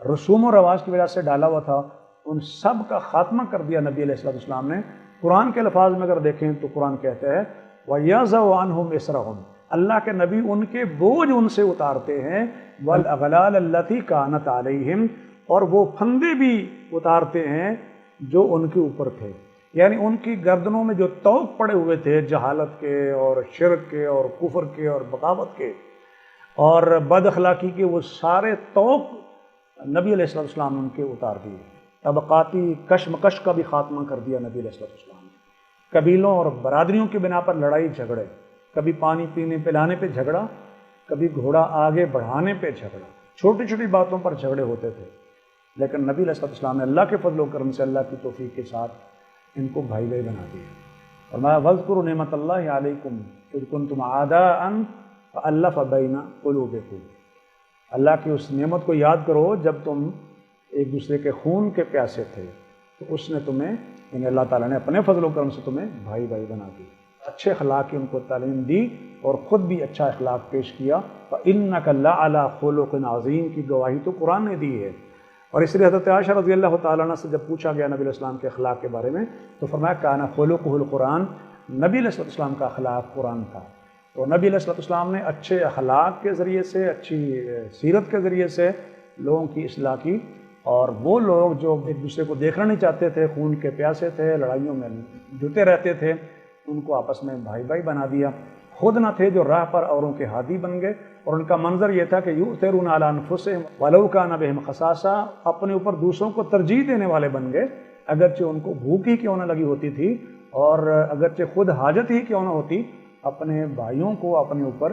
رسوم و رواج کی وجہ سے ڈالا ہوا تھا ان سب کا خاتمہ کر دیا نبی علیہ السلام نے۔ قرآن کے الفاظ میں اگر دیکھیں تو قرآن کہتے ہیں وَيَضَعُ عَنْهُمْ إِصْرَهُمْ، اللہ کے نبی ان کے بوجھ ان سے اتارتے ہیں، وَالْأَغْلَالَ الَّتِي كَانَتْ عَلَيْهِمْ، اور وہ پھندے بھی اتارتے ہیں جو ان کے اوپر تھے، یعنی ان کی گردنوں میں جو طوق پڑے ہوئے تھے جہالت کے اور شرک کے اور کفر کے اور بغاوت کے اور بد اخلاقی کے، وہ سارے طوق نبی علیہ السلام نے ان کے اتار دیے۔ طبقاتی کشمکش کا بھی خاتمہ کر دیا نبی علیہ السلام نے، قبیلوں اور برادریوں کی بنا پر لڑائی جھگڑے، کبھی پانی پینے پلانے پہ جھگڑا، کبھی گھوڑا آگے بڑھانے پہ جھگڑا، چھوٹی چھوٹی باتوں پر جھگڑے ہوتے تھے، لیکن نبی علیہ السلام نے اللہ کے فضل و کرم سے، اللہ کی توفیق کے ساتھ ان کو بھائی بھائی بنا دیا۔ فرمایا وَاذْكُرُوا نِعْمَتَ اللَّهِ عَلَيْكُمْ إِذْ كُنْتُمْ أَعْدَاءً فَأَلَّفَ بَيْنَ قُلُوبِكُمْ، اللہ کی اس نعمت کو یاد کرو جب تم ایک دوسرے کے خون کے پیاسے تھے، تو اس نے تمہیں، یعنی اللہ تعالیٰ نے اپنے فضل و کرم سے تمہیں بھائی بھائی بنا دی، اچھے اخلاق کی ان کو تعلیم دی اور خود بھی اچھا اخلاق پیش کیا۔ فَإِنَّكَ لَعَلَىٰ خُلُقٍ عَظِيمٍ کی گواہی تو قرآن نے دی ہے۔ اور اس لیے حضرت عائشہ رضی اللہ تعالیٰ عنہ سے جب پوچھا گیا نبی علیہ السلام کے اخلاق کے بارے میں تو فرمایا کان خلقہ القرآن، نبی علیہ السلام کا اخلاق قرآن تھا۔ تو نبی علیہ السلام نے اچھے اخلاق کے ذریعے سے، اچھی سیرت کے ذریعے سے لوگوں کی اصلاح کی، اور وہ لوگ جو ایک دوسرے کو دیکھنا نہیں چاہتے تھے، خون کے پیاسے تھے، لڑائیوں میں جتے رہتے تھے، ان کو آپس میں بھائی بھائی بنا دیا۔ خود نہ تھے جو راہ پر اوروں کے ہادی بن گئے، اور ان کا منظر یہ تھا کہ یؤثرون علی انفسہم ولو کان بہم خصاصہ، اپنے اوپر دوسروں کو ترجیح دینے والے بن گئے، اگرچہ ان کو بھوک ہی کیوں نہ لگی ہوتی تھی، اور اگرچہ خود حاجت ہی کیوں نہ ہوتی، اپنے بھائیوں کو اپنے اوپر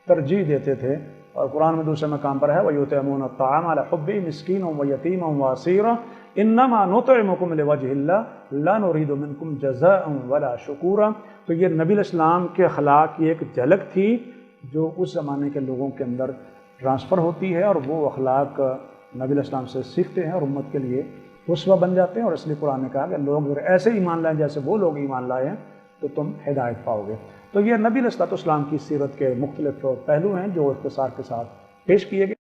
ترجیح دیتے تھے۔ اور قرآن میں دوسرے مقام پر ہے وَيُطْعِمُونَ الطَّعَامَ عَلَىٰ حُبِّهِ مِسْكِينًا وَيَتِيمًا وَأَسِيرًا إِنَّمَا نُطْعِمُكُمْ لِوَجْهِ اللَّهِ لَا نُرِيدُ مِنكُمْ جَزَاءً وَلَا شُكُورًا۔ تو یہ نبی علیہ السلام کے اخلاق کی ایک جھلک تھی جو اس زمانے کے لوگوں کے اندر ٹرانسفر ہوتی ہے، اور وہ اخلاق نبی علیہ السلام سے سیکھتے ہیں اور امت کے لیے اسوہ بن جاتے ہیں۔ اور اس لیے قرآن نے کہا کہ لوگ اگر ایسے ایمان لائیں جیسے وہ لوگ ایمان لائے ہیں تو تم ہدایت پاؤ گے۔ تو یہ نبی علیہ السلام کی سیرت کے مختلف پہلو ہیں جو اختصار کے ساتھ پیش کیے گئے۔